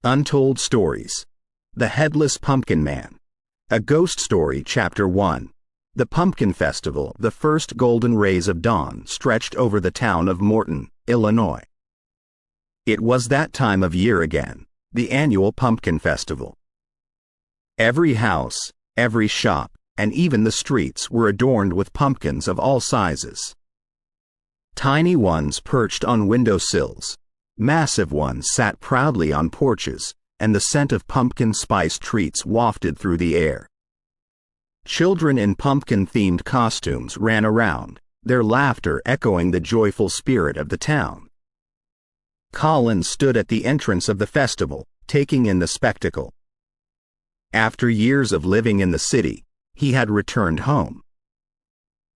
Untold Stories. The Headless Pumpkin Man. A Ghost Story, Chapter 1. The Pumpkin Festival. The first golden rays of dawn stretched over the town of Morton, Illinois. It was that time of year again, the annual Pumpkin Festival. Every house, every shop, and even the streets were adorned with pumpkins of all sizes. Tiny ones perched on windowsills. Massive ones sat proudly on porches, and the scent of pumpkin spice treats wafted through the air. Children in pumpkin-themed costumes ran around, their laughter echoing the joyful spirit of the town. Colin stood at the entrance of the festival, taking in the spectacle. After years of living in the city, he had returned home.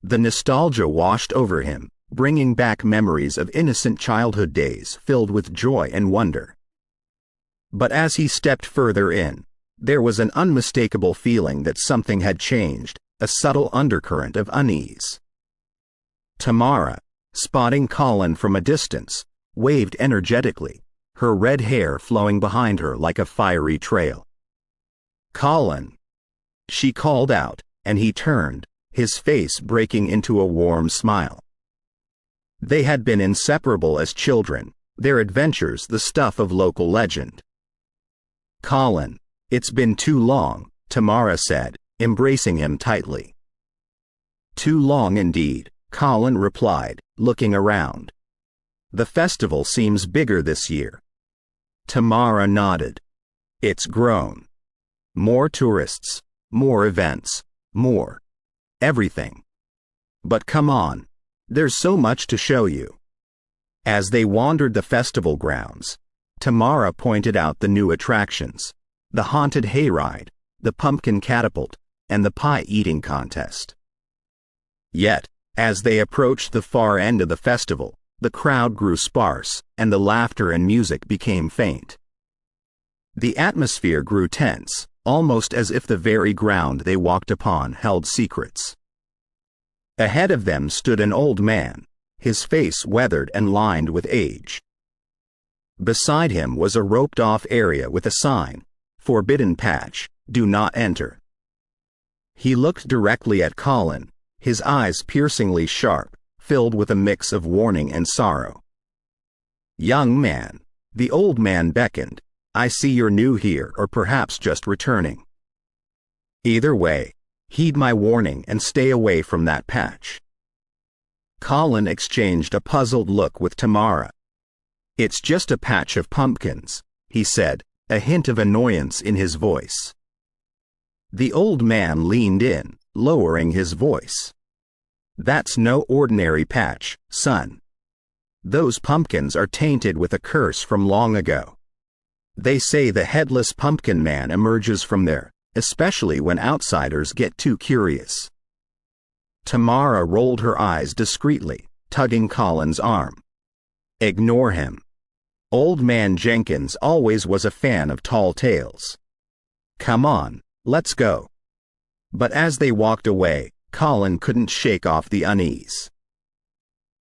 The nostalgia washed over him, bringing back memories of innocent childhood days filled with joy and wonder. But as he stepped further in, there was an unmistakable feeling that something had changed, a subtle undercurrent of unease. Tamara, spotting Colin from a distance, waved energetically, her red hair flowing behind her like a fiery trail. "Colin!" she called out, and he turned, his face breaking into a warm smile. They had been inseparable as children, their adventures the stuff of local legend. "Colin, it's been too long," Tamara said, embracing him tightly. "Too long indeed," Colin replied, looking around. "The festival seems bigger this year." Tamara nodded. "It's grown. More tourists, more events, more everything. But come on. There's so much to show you." As they wandered the festival grounds, Tamara pointed out the new attractions, the haunted hayride, the pumpkin catapult, and the pie-eating contest. Yet, as they approached the far end of the festival, the crowd grew sparse, and the laughter and music became faint. The atmosphere grew tense, almost as if the very ground they walked upon held secrets. Ahead of them stood an old man, his face weathered and lined with age. Beside him was a roped-off area with a sign, "Forbidden Patch, Do Not Enter." He looked directly at Colin, his eyes piercingly sharp, filled with a mix of warning and sorrow. "Young man," the old man beckoned, "I see you're new here or perhaps just returning. Either way, heed my warning and stay away from that patch." Colin exchanged a puzzled look with Tamara. "It's just a patch of pumpkins," he said, a hint of annoyance in his voice. The old man leaned in, lowering his voice. "That's no ordinary patch, son. Those pumpkins are tainted with a curse from long ago. They say the Headless Pumpkin Man emerges from there, especially when outsiders get too curious." Tamara rolled her eyes discreetly, tugging Colin's arm. "Ignore him. Old Man Jenkins always was a fan of tall tales. Come on, let's go." But as they walked away, Colin couldn't shake off the unease.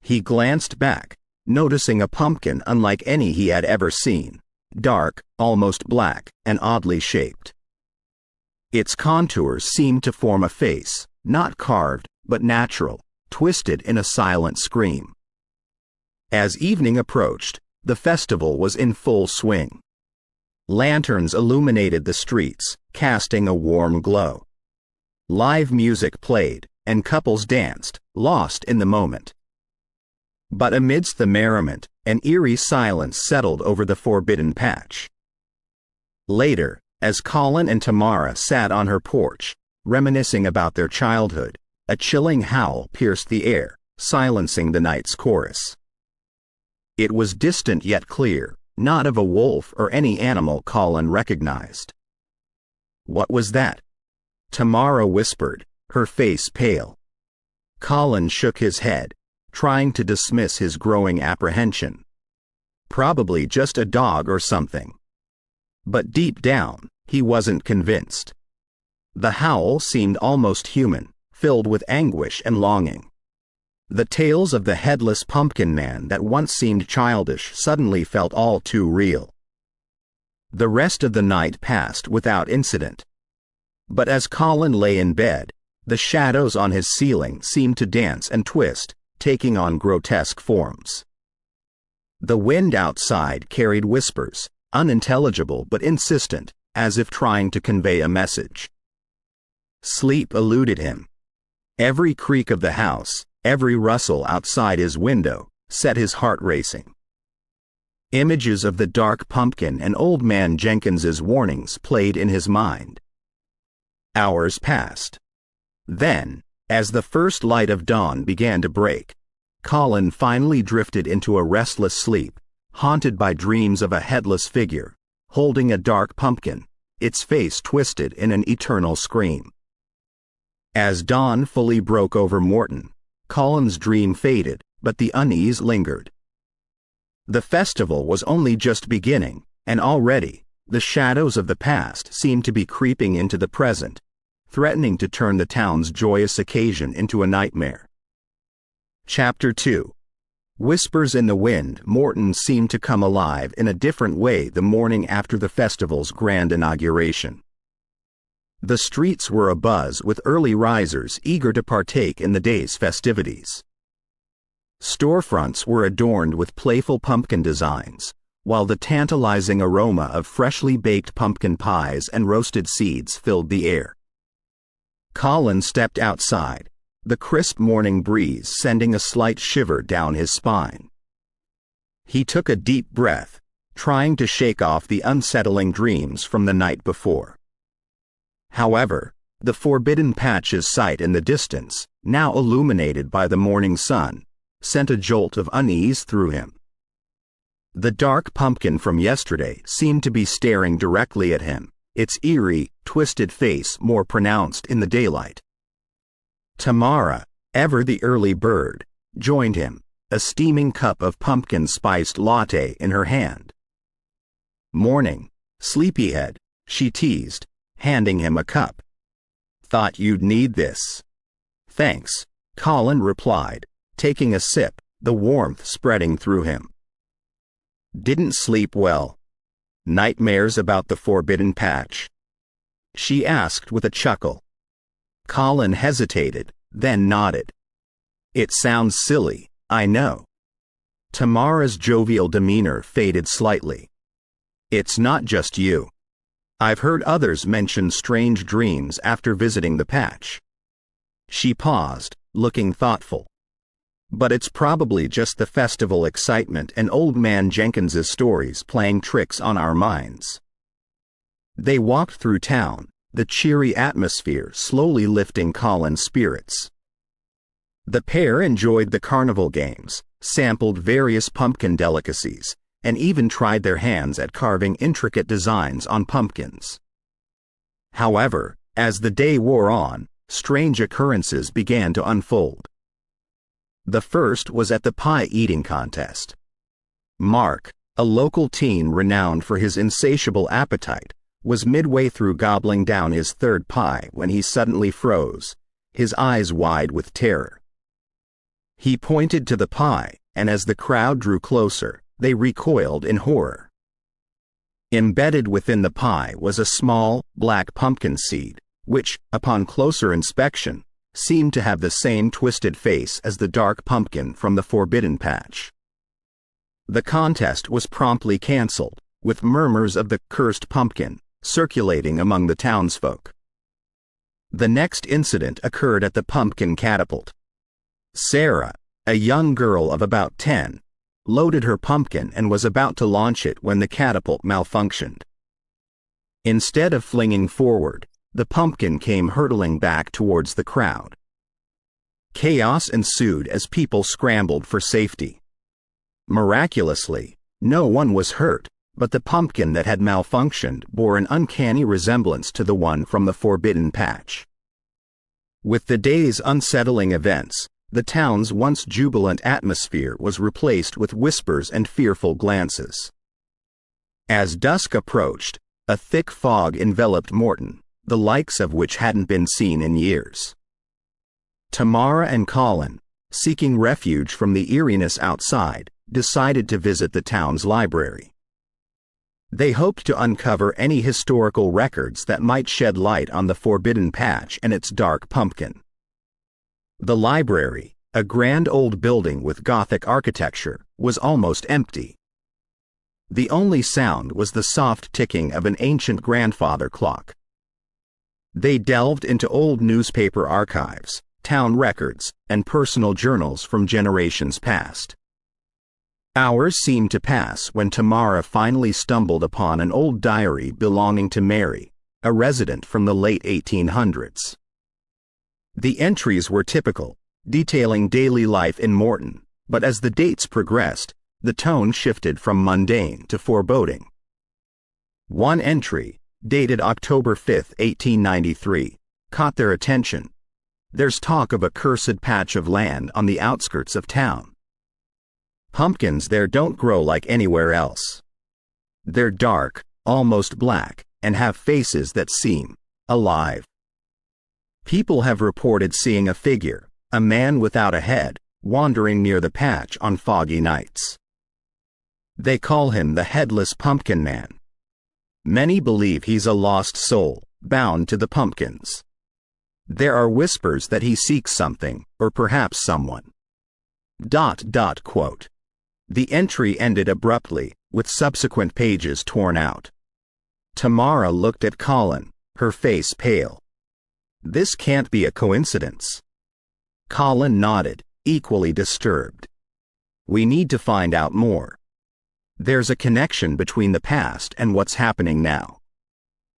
He glanced back, noticing a pumpkin unlike any he had ever seen, dark, almost black, and oddly shaped. Its contours seemed to form a face, not carved, but natural, twisted in a silent scream. As evening approached, the festival was in full swing. Lanterns illuminated the streets, casting a warm glow. Live music played, and couples danced, lost in the moment. But amidst the merriment, an eerie silence settled over the Forbidden Patch. Later, as Colin and Tamara sat on her porch, reminiscing about their childhood, a chilling howl pierced the air, silencing the night's chorus. It was distant yet clear, not of a wolf or any animal Colin recognized. "What was that?" Tamara whispered, her face pale. Colin shook his head, trying to dismiss his growing apprehension. Probably just a dog or something. But deep down, he wasn't convinced. The howl seemed almost human, filled with anguish and longing. The tales of the Headless Pumpkin Man that once seemed childish suddenly felt all too real. The rest of the night passed without incident. But as Colin lay in bed, the shadows on his ceiling seemed to dance and twist, taking on grotesque forms. The wind outside carried whispers, unintelligible but insistent, as if trying to convey a message. Sleep eluded him. Every creak of the house, every rustle outside his window, set his heart racing. Images of the dark pumpkin and Old Man Jenkins's warnings played in his mind. Hours passed. Then, as the first light of dawn began to break, Colin finally drifted into a restless sleep, haunted by dreams of a headless figure, holding a dark pumpkin, its face twisted in an eternal scream. As dawn fully broke over Morton, Colin's dream faded, but the unease lingered. The festival was only just beginning, and already, the shadows of the past seemed to be creeping into the present, threatening to turn the town's joyous occasion into a nightmare. Chapter 2. Whispers in the wind. Morton seemed to come alive in a different way the morning after the festival's grand inauguration. The streets were abuzz with early risers eager to partake in the day's festivities. Storefronts were adorned with playful pumpkin designs, while the tantalizing aroma of freshly baked pumpkin pies and roasted seeds filled the air. Colin stepped outside, the crisp morning breeze sending a slight shiver down his spine. He took a deep breath, trying to shake off the unsettling dreams from the night before. However, the forbidden patch's sight in the distance, now illuminated by the morning sun, sent a jolt of unease through him. The dark pumpkin from yesterday seemed to be staring directly at him, its eerie, twisted face more pronounced in the daylight. Tamara, ever the early bird, joined him, a steaming cup of pumpkin-spiced latte in her hand. "Morning, sleepyhead," she teased, handing him a cup. "Thought you'd need this." "Thanks," Colin replied, taking a sip, the warmth spreading through him. "Didn't sleep well. Nightmares about the forbidden patch?" she asked with a chuckle. Colin hesitated, then nodded. "It sounds silly, I know." Tamara's jovial demeanor faded slightly. "It's not just you. I've heard others mention strange dreams after visiting the patch." She paused, looking thoughtful. "But it's probably just the festival excitement and Old Man Jenkins's stories playing tricks on our minds." They walked through town, the cheery atmosphere slowly lifting Colin's spirits. The pair enjoyed the carnival games, sampled various pumpkin delicacies, and even tried their hands at carving intricate designs on pumpkins. However, as the day wore on, strange occurrences began to unfold. The first was at the pie-eating contest. Mark, a local teen renowned for his insatiable appetite, was midway through gobbling down his third pie when he suddenly froze, his eyes wide with terror. He pointed to the pie, and as the crowd drew closer, they recoiled in horror. Embedded within the pie was a small, black pumpkin seed, which, upon closer inspection, seemed to have the same twisted face as the dark pumpkin from the forbidden patch. The contest was promptly canceled, with murmurs of the cursed pumpkin circulating among the townsfolk. The next incident occurred at the pumpkin catapult. Sarah, a young girl of about 10, loaded her pumpkin and was about to launch it when the catapult malfunctioned. Instead of flinging forward, the pumpkin came hurtling back towards the crowd. Chaos ensued as people scrambled for safety. Miraculously, no one was hurt, but the pumpkin that had malfunctioned bore an uncanny resemblance to the one from the forbidden patch. With the day's unsettling events, the town's once jubilant atmosphere was replaced with whispers and fearful glances. As dusk approached, a thick fog enveloped Morton, the likes of which hadn't been seen in years. Tamara and Colin, seeking refuge from the eeriness outside, decided to visit the town's library. They hoped to uncover any historical records that might shed light on the forbidden patch and its dark pumpkin. The library, a grand old building with Gothic architecture, was almost empty. The only sound was the soft ticking of an ancient grandfather clock. They delved into old newspaper archives, town records, and personal journals from generations past. Hours seemed to pass when Tamara finally stumbled upon an old diary belonging to Mary, a resident from the late 1800s. The entries were typical, detailing daily life in Morton, but as the dates progressed, the tone shifted from mundane to foreboding. One entry, dated October 5, 1893, caught their attention. There's talk of a cursed patch of land on the outskirts of town. Pumpkins there don't grow like anywhere else. They're dark, almost black, and have faces that seem alive. People have reported seeing a figure, a man without a head, wandering near the patch on foggy nights. They call him the Headless Pumpkin Man. Many believe he's a lost soul, bound to the pumpkins. There are whispers that he seeks something, or perhaps someone. Quote. The entry ended abruptly, with subsequent pages torn out. Tamara looked at Colin, her face pale. This can't be a coincidence. Colin nodded, equally disturbed. We need to find out more. There's a connection between the past and what's happening now.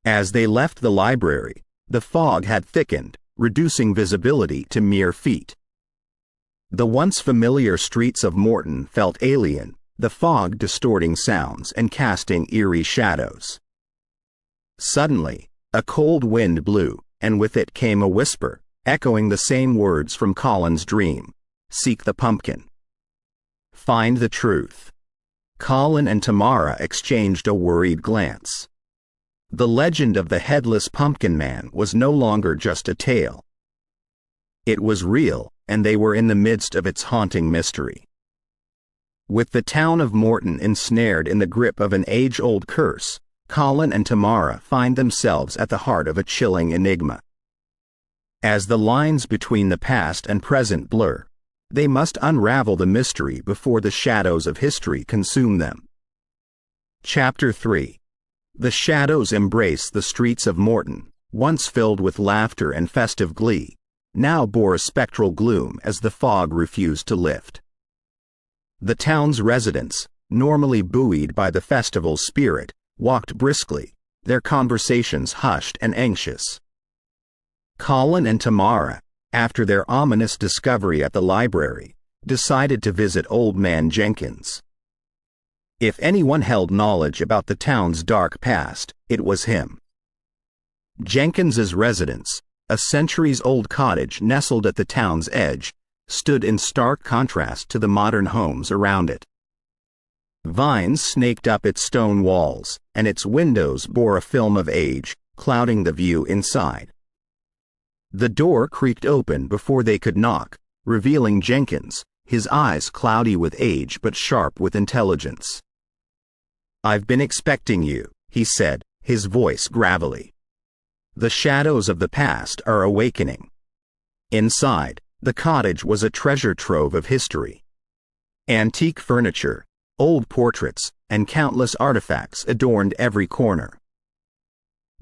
As they left the library, the fog had thickened, reducing visibility to mere feet. The once familiar streets of Morton felt alien, the fog distorting sounds and casting eerie shadows. Suddenly, a cold wind blew, and with it came a whisper, echoing the same words from Colin's dream: seek the pumpkin. Find the truth. Colin and Tamara exchanged a worried glance. The legend of the Headless Pumpkin Man was no longer just a tale. It was real, and they were in the midst of its haunting mystery. With the town of Morton ensnared in the grip of an age-old curse, Colin and Tamara find themselves at the heart of a chilling enigma. As the lines between the past and present blur, they must unravel the mystery before the shadows of history consume them. Chapter 3. The shadows embrace the streets of Morton, once filled with laughter and festive glee, now bore a spectral gloom as the fog refused to lift. The town's residents, normally buoyed by the festival's spirit, walked briskly, their conversations hushed and anxious. Colin and Tamara, after their ominous discovery at the library, decided to visit Old Man Jenkins. If anyone held knowledge about the town's dark past, it was him. Jenkins's residence, a centuries-old cottage nestled at the town's edge, stood in stark contrast to the modern homes around it. Vines snaked up its stone walls, and its windows bore a film of age, clouding the view inside. The door creaked open before they could knock, revealing Jenkins, his eyes cloudy with age but sharp with intelligence. "I've been expecting you," he said, his voice gravelly. "The shadows of the past are awakening." Inside, the cottage was a treasure trove of history. Antique furniture, old portraits, and countless artifacts adorned every corner.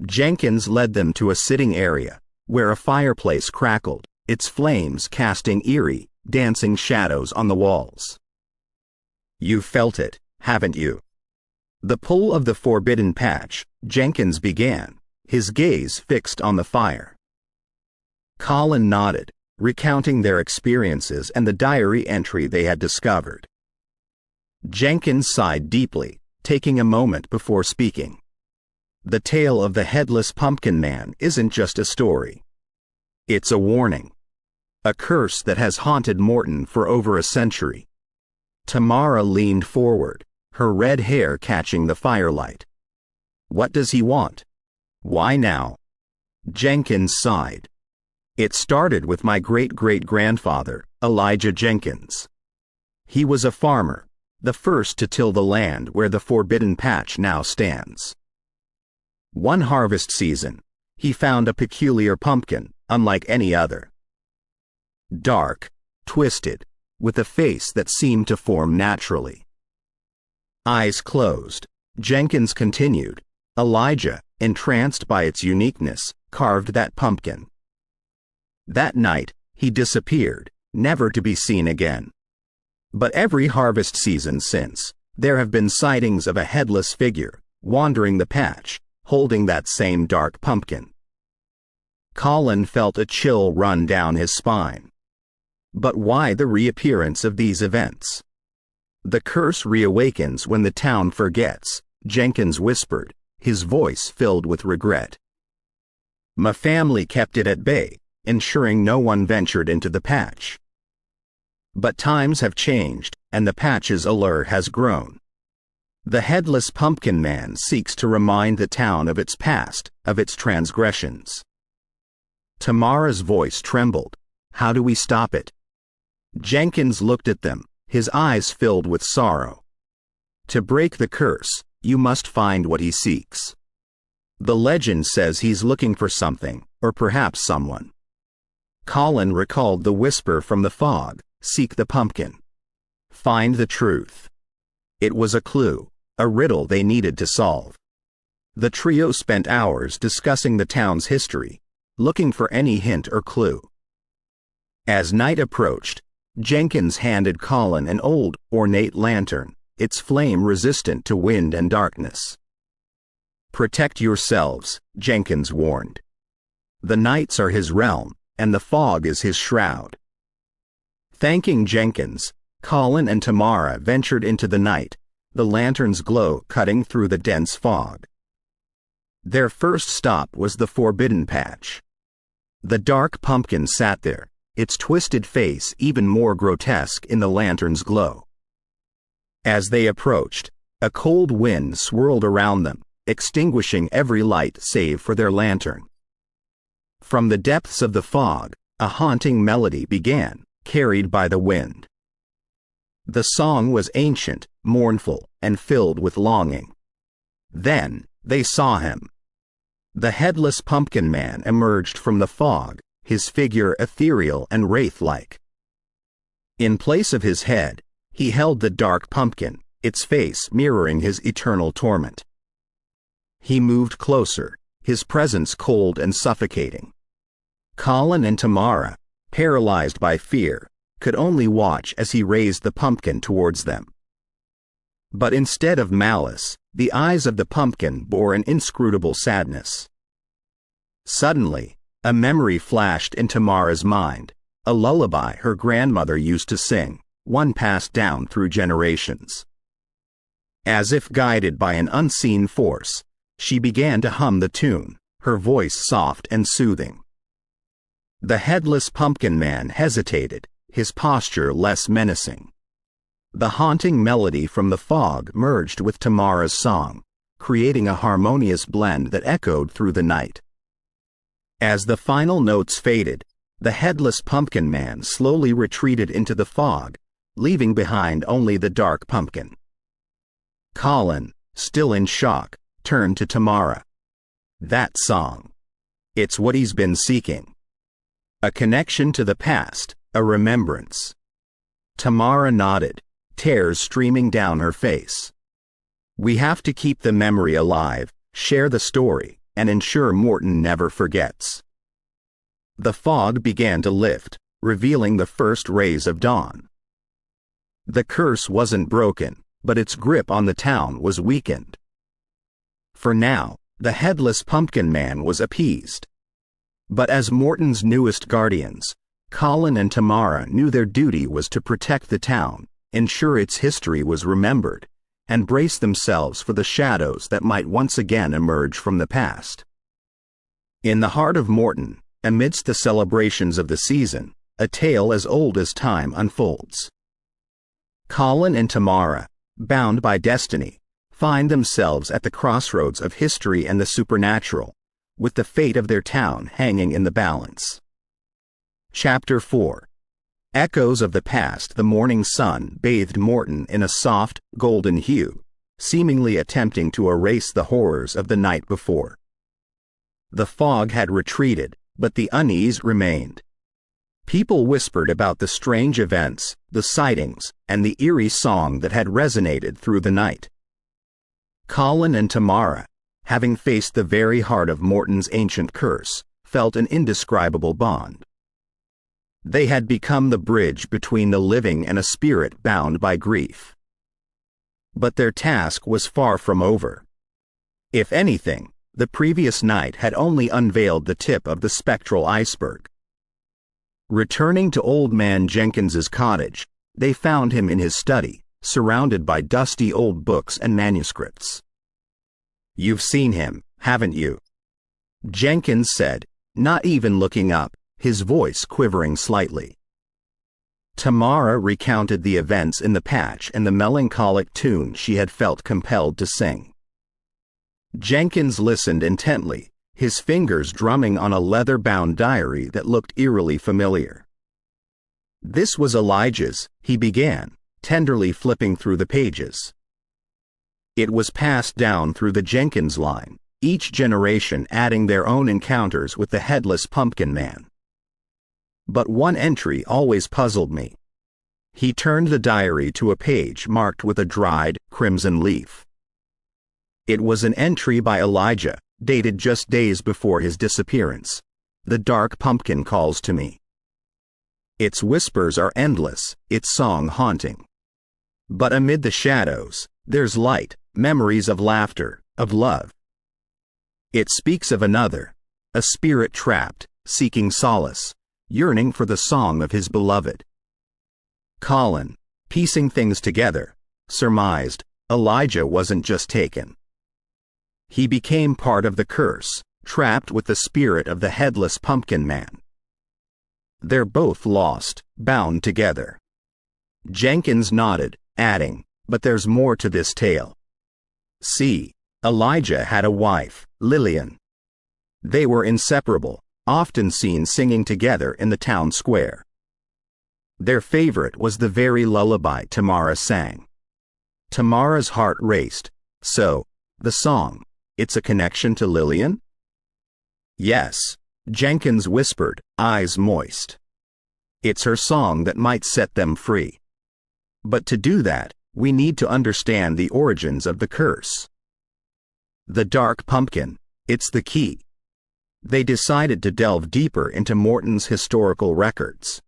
Jenkins led them to a sitting area, where a fireplace crackled, its flames casting eerie, dancing shadows on the walls. "You've felt it, haven't you?" "The pull of the forbidden patch," Jenkins began, his gaze fixed on the fire. Colin nodded, recounting their experiences and the diary entry they had discovered. Jenkins sighed deeply, taking a moment before speaking. "The tale of the Headless Pumpkin Man isn't just a story. It's a warning. A curse that has haunted Morton for over a century." Tamara leaned forward, her red hair catching the firelight. "What does he want? Why now?" Jenkins sighed. "It started with my great-great-grandfather, Elijah Jenkins. He was a farmer, the first to till the land where the forbidden patch now stands. One harvest season, he found a peculiar pumpkin, unlike any other. Dark, twisted, with a face that seemed to form naturally. Eyes closed, Jenkins continued. Elijah, entranced by its uniqueness, carved that pumpkin. That night, he disappeared, never to be seen again. But every harvest season since, there have been sightings of a headless figure, wandering the patch, holding that same dark pumpkin. Colin felt a chill run down his spine. But why the reappearance of these events? The curse reawakens when the town forgets, Jenkins whispered, his voice filled with regret. My family kept it at bay, ensuring no one ventured into the patch. But times have changed, and the patch's allure has grown. The Headless Pumpkin Man seeks to remind the town of its past, of its transgressions. Tamara's voice trembled. How do we stop it? Jenkins looked at them, his eyes filled with sorrow. To break the curse, you must find what he seeks. The legend says he's looking for something, or perhaps someone. Colin recalled the whisper from the fog, seek the pumpkin. Find the truth. It was a clue, a riddle they needed to solve. The trio spent hours discussing the town's history, looking for any hint or clue. As night approached, Jenkins handed Colin an old, ornate lantern, its flame resistant to wind and darkness. Protect yourselves, Jenkins warned. The nights are his realm, and the fog is his shroud. Thanking Jenkins, Colin and Tamara ventured into the night, the lantern's glow cutting through the dense fog. Their first stop was the forbidden patch. The dark pumpkin sat there, its twisted face even more grotesque in the lantern's glow. As they approached, a cold wind swirled around them, extinguishing every light save for their lantern. From the depths of the fog, a haunting melody began, carried by the wind. The song was ancient, mournful, and filled with longing. Then, they saw him. The Headless Pumpkin Man emerged from the fog, his figure ethereal and wraith-like. In place of his head, he held the dark pumpkin, its face mirroring his eternal torment. He moved closer, his presence cold and suffocating. Colin and Tamara, paralyzed by fear, could only watch as he raised the pumpkin towards them. But instead of malice, the eyes of the pumpkin bore an inscrutable sadness. Suddenly, a memory flashed in Tamara's mind, a lullaby her grandmother used to sing, one passed down through generations. As if guided by an unseen force, she began to hum the tune, her voice soft and soothing. The Headless Pumpkin Man hesitated, his posture less menacing. The haunting melody from the fog merged with Tamara's song, creating a harmonious blend that echoed through the night. As the final notes faded, the Headless Pumpkin Man slowly retreated into the fog, leaving behind only the dark pumpkin. Colin, still in shock, turned to Tamara. That song. It's what he's been seeking. A connection to the past, a remembrance. Tamara nodded, tears streaming down her face. We have to keep the memory alive, share the story, and ensure Morton never forgets. The fog began to lift, revealing the first rays of dawn. The curse wasn't broken, but its grip on the town was weakened. For now, the Headless Pumpkin Man was appeased. But as Morton's newest guardians, Colin and Tamara knew their duty was to protect the town, ensure its history was remembered, and brace themselves for the shadows that might once again emerge from the past. In the heart of Morton, amidst the celebrations of the season, a tale as old as time unfolds. Colin and Tamara, bound by destiny, find themselves at the crossroads of history and the supernatural, with the fate of their town hanging in the balance. Chapter 4. Echoes of the past. The morning sun bathed Morton in a soft, golden hue, seemingly attempting to erase the horrors of the night before. The fog had retreated, but the unease remained. People whispered about the strange events, the sightings, and the eerie song that had resonated through the night. Colin and Tamara, having faced the very heart of Morton's ancient curse, felt an indescribable bond. They had become the bridge between the living and a spirit bound by grief. But their task was far from over. If anything, the previous night had only unveiled the tip of the spectral iceberg. Returning to Old Man Jenkins's cottage, they found him in his study, surrounded by dusty old books and manuscripts. "You've seen him, haven't you?" Jenkins said, not even looking up, his voice quivering slightly. Tamara recounted the events in the patch and the melancholic tune she had felt compelled to sing. Jenkins listened intently, his fingers drumming on a leather-bound diary that looked eerily familiar. "This was Elijah's," he began, tenderly flipping through the pages. It was passed down through the Jenkins line, each generation adding their own encounters with the Headless Pumpkin Man. But one entry always puzzled me. He turned the diary to a page marked with a dried, crimson leaf. It was an entry by Elijah, dated just days before his disappearance. "The dark pumpkin calls to me. Its whispers are endless, its song haunting. But amid the shadows, there's light, memories of laughter, of love. It speaks of another, a spirit trapped, seeking solace, yearning for the song of his beloved." Colin, piecing things together, surmised Elijah wasn't just taken. He became part of the curse, trapped with the spirit of the Headless Pumpkin Man. They're both lost, bound together. Jenkins nodded, adding, "But there's more to this tale. See, Elijah had a wife, Lillian. They were inseparable, often seen singing together in the town square. Their favorite was the very lullaby Tamara sang. Tamara's heart raced. So, the song, it's a connection to Lillian?" "Yes," Jenkins whispered, eyes moist. "It's her song that might set them free. But to do that, we need to understand the origins of the curse. The dark pumpkin, it's the key." They decided to delve deeper into Morton's historical records.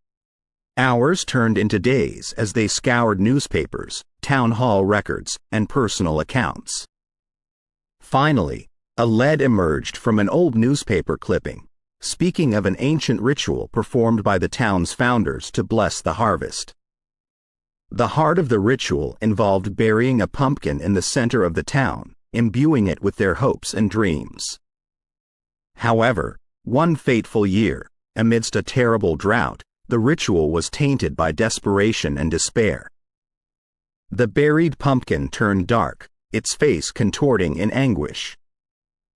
Hours turned into days as they scoured newspapers, town hall records, and personal accounts. Finally, a lead emerged from an old newspaper clipping, speaking of an ancient ritual performed by the town's founders to bless the harvest. The heart of the ritual involved burying a pumpkin in the center of the town, imbuing it with their hopes and dreams. However, one fateful year, amidst a terrible drought, the ritual was tainted by desperation and despair. The buried pumpkin turned dark, its face contorting in anguish.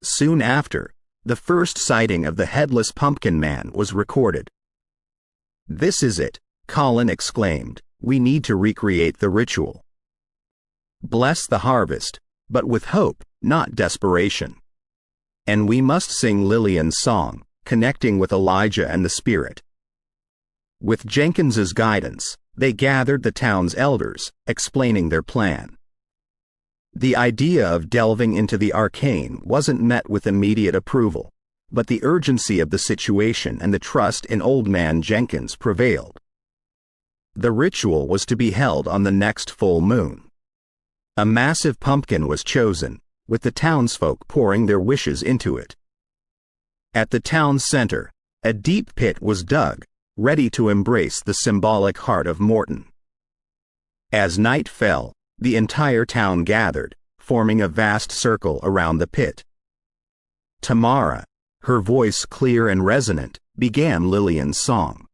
Soon after, the first sighting of the Headless Pumpkin Man was recorded. "This is it," Colin exclaimed. "We need to recreate the ritual. Bless the harvest, but with hope, not desperation. And we must sing Lillian's song, connecting with Elijah and the spirit." With Jenkins's guidance, they gathered the town's elders, explaining their plan. The idea of delving into the arcane wasn't met with immediate approval, but the urgency of the situation and the trust in Old Man Jenkins prevailed. The ritual was to be held on the next full moon. A massive pumpkin was chosen, with the townsfolk pouring their wishes into it. At the town center, a deep pit was dug, ready to embrace the symbolic heart of Morton. As night fell, the entire town gathered, forming a vast circle around the pit. Tamara, her voice clear and resonant, began Lillian's song.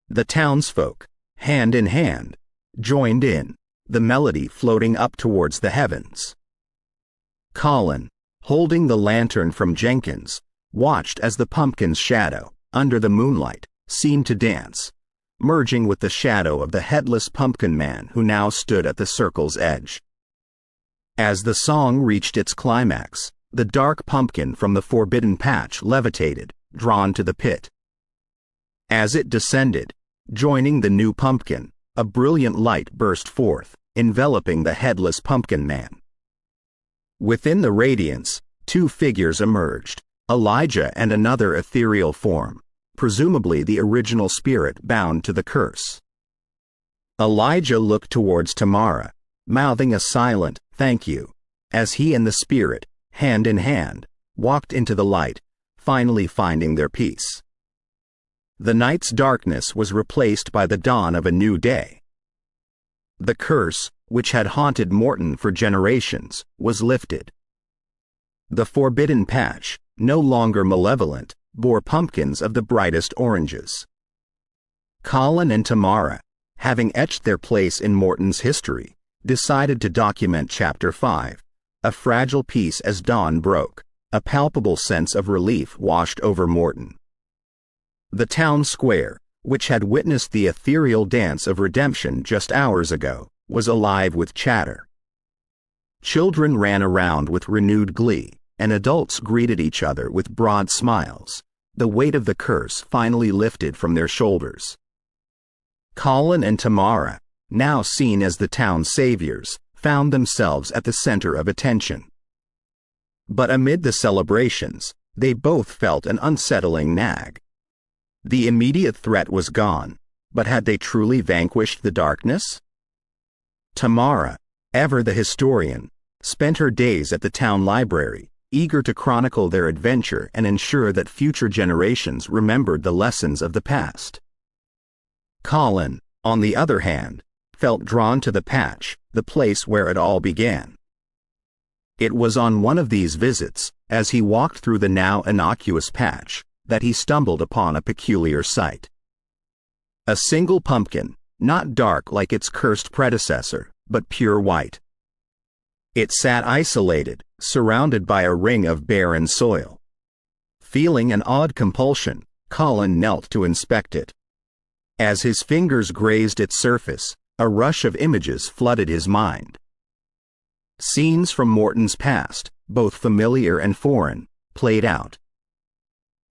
The townsfolk, hand in hand, joined in, the melody floating up towards the heavens. Colin, holding the lantern from Jenkins, watched as the pumpkin's shadow, under the moonlight, seemed to dance, merging with the shadow of the headless pumpkin man who now stood at the circle's edge. As the song reached its climax, the dark pumpkin from the forbidden patch levitated, drawn to the pit. As it descended, joining the new pumpkin, a brilliant light burst forth, enveloping the headless pumpkin man. Within the radiance, two figures emerged, Elijah and another ethereal form, presumably the original spirit bound to the curse. Elijah looked towards Tamara, mouthing a silent "thank you," as he and the spirit, hand in hand, walked into the light, finally finding their peace. The night's darkness was replaced by the dawn of a new day. The curse, which had haunted Morton for generations, was lifted. The forbidden patch, no longer malevolent, bore pumpkins of the brightest oranges. Colin and Tamara, having etched their place in Morton's history, decided to document Chapter 5, a fragile peace as dawn broke. A palpable sense of relief washed over Morton. The town square, which had witnessed the ethereal dance of redemption just hours ago, was alive with chatter. Children ran around with renewed glee, and adults greeted each other with broad smiles, the weight of the curse finally lifted from their shoulders. Colin and Tamara, now seen as the town's saviors, found themselves at the center of attention. But amid the celebrations, they both felt an unsettling nag. The immediate threat was gone, but had they truly vanquished the darkness? Tamara, ever the historian, spent her days at the town library, eager to chronicle their adventure and ensure that future generations remembered the lessons of the past. Colin, on the other hand, felt drawn to the patch, the place where it all began. It was on one of these visits, as he walked through the now innocuous patch, that he stumbled upon a peculiar sight. A single pumpkin, not dark like its cursed predecessor, but pure white. It sat isolated, surrounded by a ring of barren soil. Feeling an odd compulsion, Colin knelt to inspect it. As his fingers grazed its surface, a rush of images flooded his mind. Scenes from Morton's past, both familiar and foreign, played out.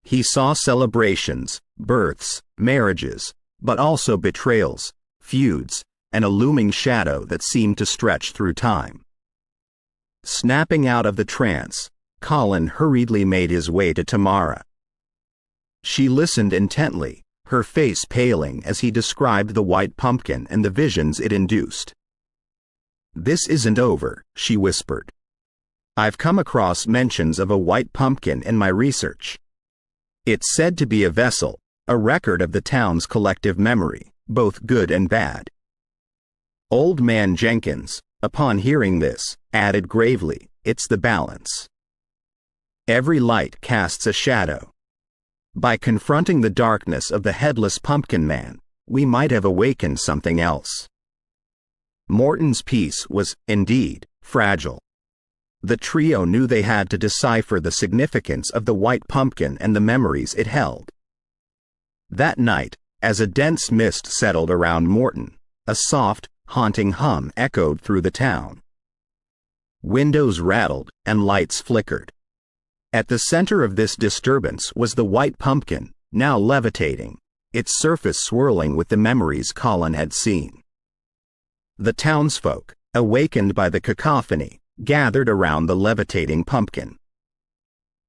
He saw celebrations, births, marriages, but also betrayals, feuds, and a looming shadow that seemed to stretch through time. Snapping out of the trance, Colin hurriedly made his way to Tamara. She listened intently, her face paling as he described the white pumpkin and the visions it induced. "This isn't over," she whispered. "I've come across mentions of a white pumpkin in my research. It's said to be a vessel, a record of the town's collective memory, both good and bad." Old Man Jenkins, upon hearing this, added gravely, "It's the balance. Every light casts a shadow. By confronting the darkness of the headless pumpkin man, we might have awakened something else." Morton's peace was, indeed, fragile. The trio knew they had to decipher the significance of the white pumpkin and the memories it held. That night, as a dense mist settled around Morton, a soft, haunting hum echoed through the town. Windows rattled and lights flickered. At the center of this disturbance was the white pumpkin, now levitating, its surface swirling with the memories Colin had seen. The townsfolk, awakened by the cacophony, gathered around the levitating pumpkin.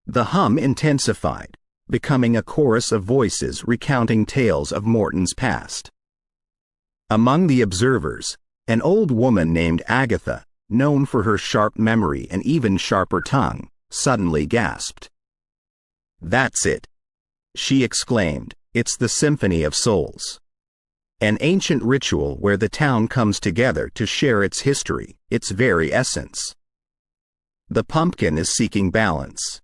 The hum intensified, becoming a chorus of voices recounting tales of Morton's past. Among the observers, an old woman named Agatha, known for her sharp memory and even sharper tongue, suddenly gasped. "That's it," she exclaimed, "it's the Symphony of Souls. An ancient ritual where the town comes together to share its history, its very essence. The pumpkin is seeking balance.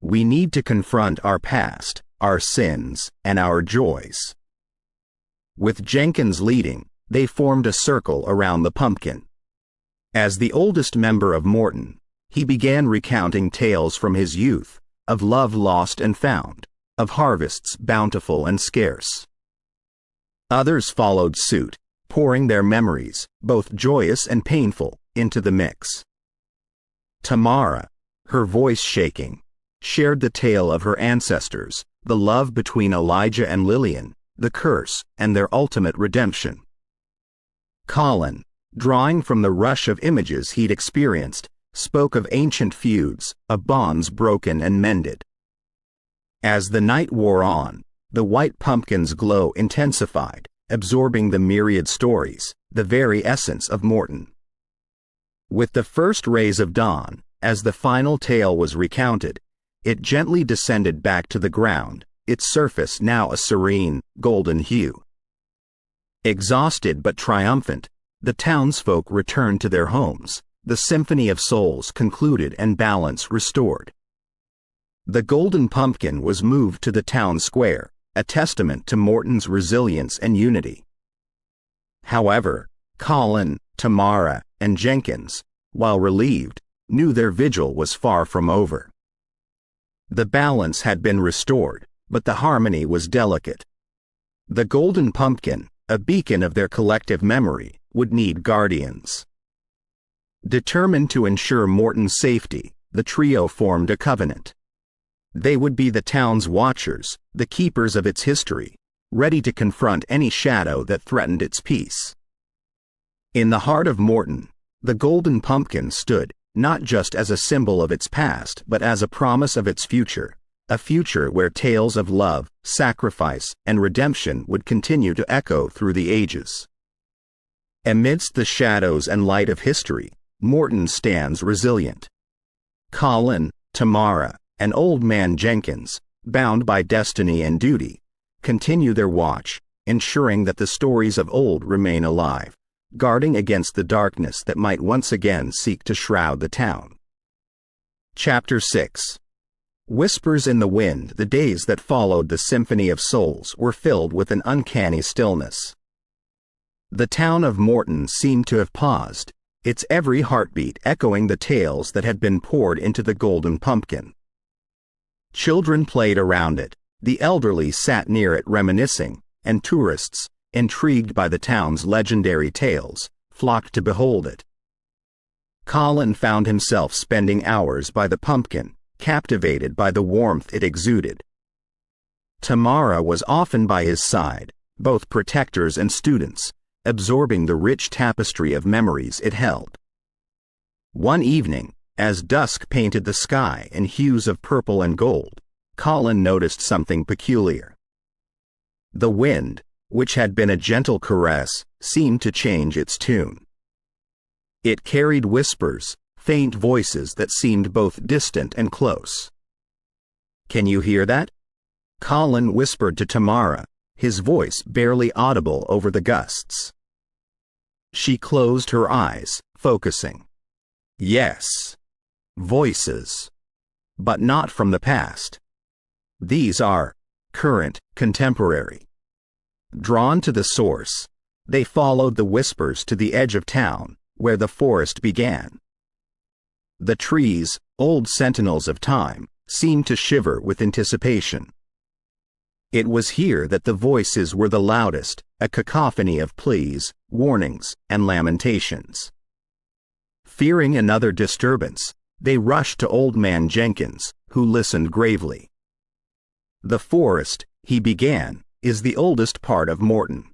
We need to confront our past, our sins, and our joys." With Jenkins leading, they formed a circle around the pumpkin. As the oldest member of Morton, he began recounting tales from his youth, of love lost and found, of harvests bountiful and scarce. Others followed suit, pouring their memories, both joyous and painful, into the mix. Tamara, her voice shaking, shared the tale of her ancestors, the love between Elijah and Lillian, the curse, and their ultimate redemption. Colin, drawing from the rush of images he'd experienced, spoke of ancient feuds, of bonds broken and mended. As the night wore on, the white pumpkin's glow intensified, absorbing the myriad stories, the very essence of Morton. With the first rays of dawn, as the final tale was recounted, it gently descended back to the ground, its surface now a serene, golden hue. Exhausted but triumphant, the townsfolk returned to their homes, the symphony of souls concluded and balance restored. The golden pumpkin was moved to the town square, a testament to Morton's resilience and unity. However, Colin, Tamara, and Jenkins, while relieved, knew their vigil was far from over. The balance had been restored, but the harmony was delicate. The golden pumpkin, a beacon of their collective memory, would need guardians. Determined to ensure Morton's safety, the trio formed a covenant. They would be the town's watchers, the keepers of its history, ready to confront any shadow that threatened its peace. In the heart of Morton, the golden pumpkin stood, not just as a symbol of its past but as a promise of its future, a future where tales of love, sacrifice, and redemption would continue to echo through the ages. Amidst the shadows and light of history, Morton stands resilient. Colin, Tamara, and Old Man Jenkins, bound by destiny and duty, continue their watch, ensuring that the stories of old remain alive, guarding against the darkness that might once again seek to shroud the town. Chapter 6. Whispers in the wind. The days that followed the Symphony of Souls were filled with an uncanny stillness. The town of Morton seemed to have paused, its every heartbeat echoing the tales that had been poured into the golden pumpkin. Children played around it, the elderly sat near it reminiscing, and tourists, intrigued by the town's legendary tales, flocked to behold it. Colin found himself spending hours by the pumpkin, captivated by the warmth it exuded. Tamara was often by his side, both protectors and students, absorbing the rich tapestry of memories it held. One evening, as dusk painted the sky in hues of purple and gold, Colin noticed something peculiar. The wind, which had been a gentle caress, seemed to change its tune. It carried whispers, faint voices that seemed both distant and close. "Can you hear that?" Colin whispered to Tamara, his voice barely audible over the gusts. She closed her eyes, focusing. Yes. Voices. But not from the past. These are current, contemporary. Drawn to the source, they followed the whispers to the edge of town, where the forest began. The trees, old sentinels of time, seemed to shiver with anticipation. It was here that the voices were the loudest, a cacophony of pleas, warnings, and lamentations. Fearing another disturbance, they rushed to Old Man Jenkins, who listened gravely. "The forest," he began, "is the oldest part of Morton.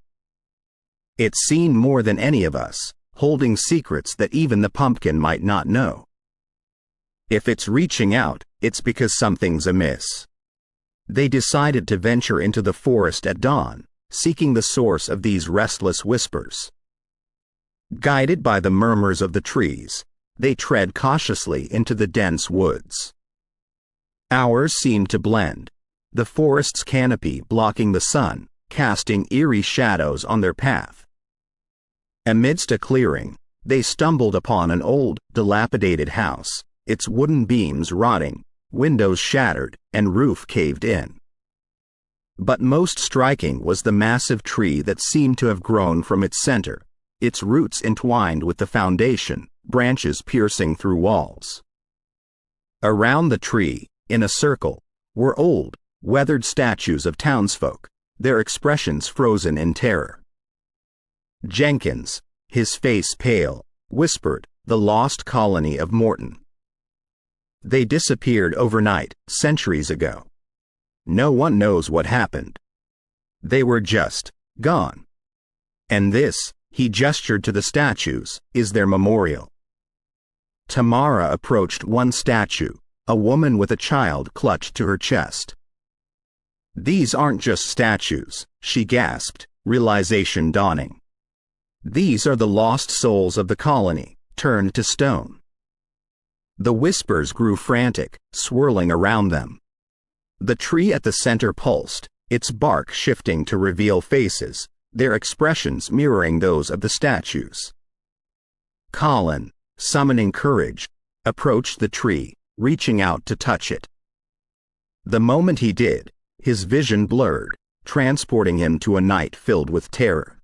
It's seen more than any of us, holding secrets that even the pumpkin might not know. If it's reaching out, it's because something's amiss." They decided to venture into the forest at dawn, seeking the source of these restless whispers. Guided by the murmurs of the trees, they tread cautiously into the dense woods. Hours seemed to blend, the forest's canopy blocking the sun, casting eerie shadows on their path. Amidst a clearing, they stumbled upon an old, dilapidated house, its wooden beams rotting, windows shattered, and roof caved in. But most striking was the massive tree that seemed to have grown from its center, its roots entwined with the foundation, branches piercing through walls. Around the tree, in a circle, were old, weathered statues of townsfolk, their expressions frozen in terror. Jenkins, his face pale, whispered, "The lost colony of Morton. They disappeared overnight, centuries ago. No one knows what happened. They were just gone. And this," he gestured to the statues, "is their memorial." Tamara approached one statue, a woman with a child clutched to her chest. "These aren't just statues," she gasped, realization dawning. "These are the lost souls of the colony, turned to stone." The whispers grew frantic, swirling around them. The tree at the center pulsed, its bark shifting to reveal faces, their expressions mirroring those of the statues. Colin, summoning courage, approached the tree, reaching out to touch it. The moment he did, his vision blurred, transporting him to a night filled with terror.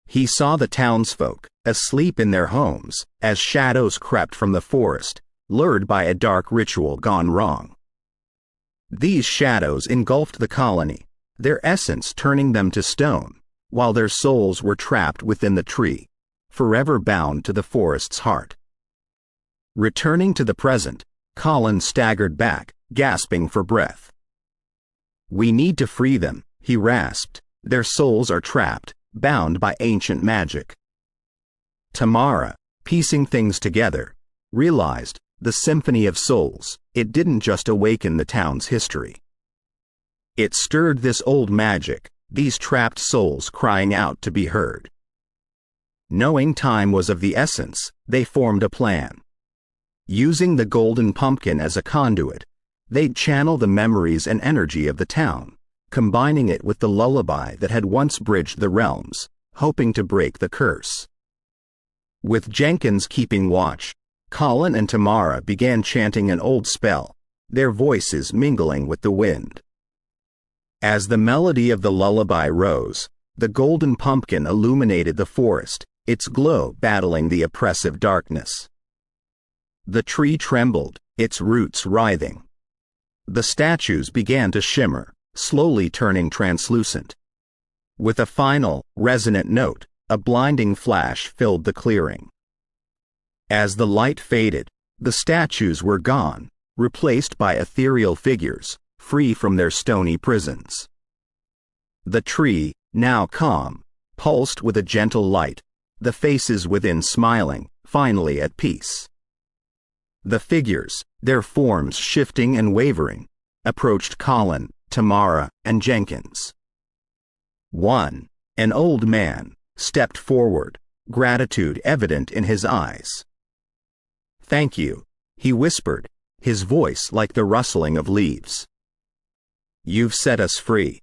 He saw the townsfolk, asleep in their homes, as shadows crept from the forest, lured by a dark ritual gone wrong. These shadows engulfed the colony, their essence turning them to stone, while their souls were trapped within the tree, forever bound to the forest's heart. Returning to the present, Colin staggered back, gasping for breath. "We need to free them," he rasped. "Their souls are trapped, bound by ancient magic." Tamara, piecing things together, realized the symphony of souls. It didn't just awaken the town's history. It stirred this old magic, these trapped souls crying out to be heard. Knowing time was of the essence, they formed a plan. Using the golden pumpkin as a conduit, they'd channel the memories and energy of the town, combining it with the lullaby that had once bridged the realms, hoping to break the curse. With Jenkins keeping watch, Colin and Tamara began chanting an old spell, their voices mingling with the wind. As the melody of the lullaby rose, the golden pumpkin illuminated the forest, its glow battling the oppressive darkness. The tree trembled, its roots writhing. The statues began to shimmer, slowly turning translucent. With a final, resonant note, a blinding flash filled the clearing. As the light faded, the statues were gone, replaced by ethereal figures, free from their stony prisons. The tree, now calm, pulsed with a gentle light, the faces within smiling, finally at peace. The figures, their forms shifting and wavering, approached Colin, Tamara, and Jenkins. One, an old man, stepped forward, gratitude evident in his eyes. "Thank you," he whispered, his voice like the rustling of leaves. "You've set us free."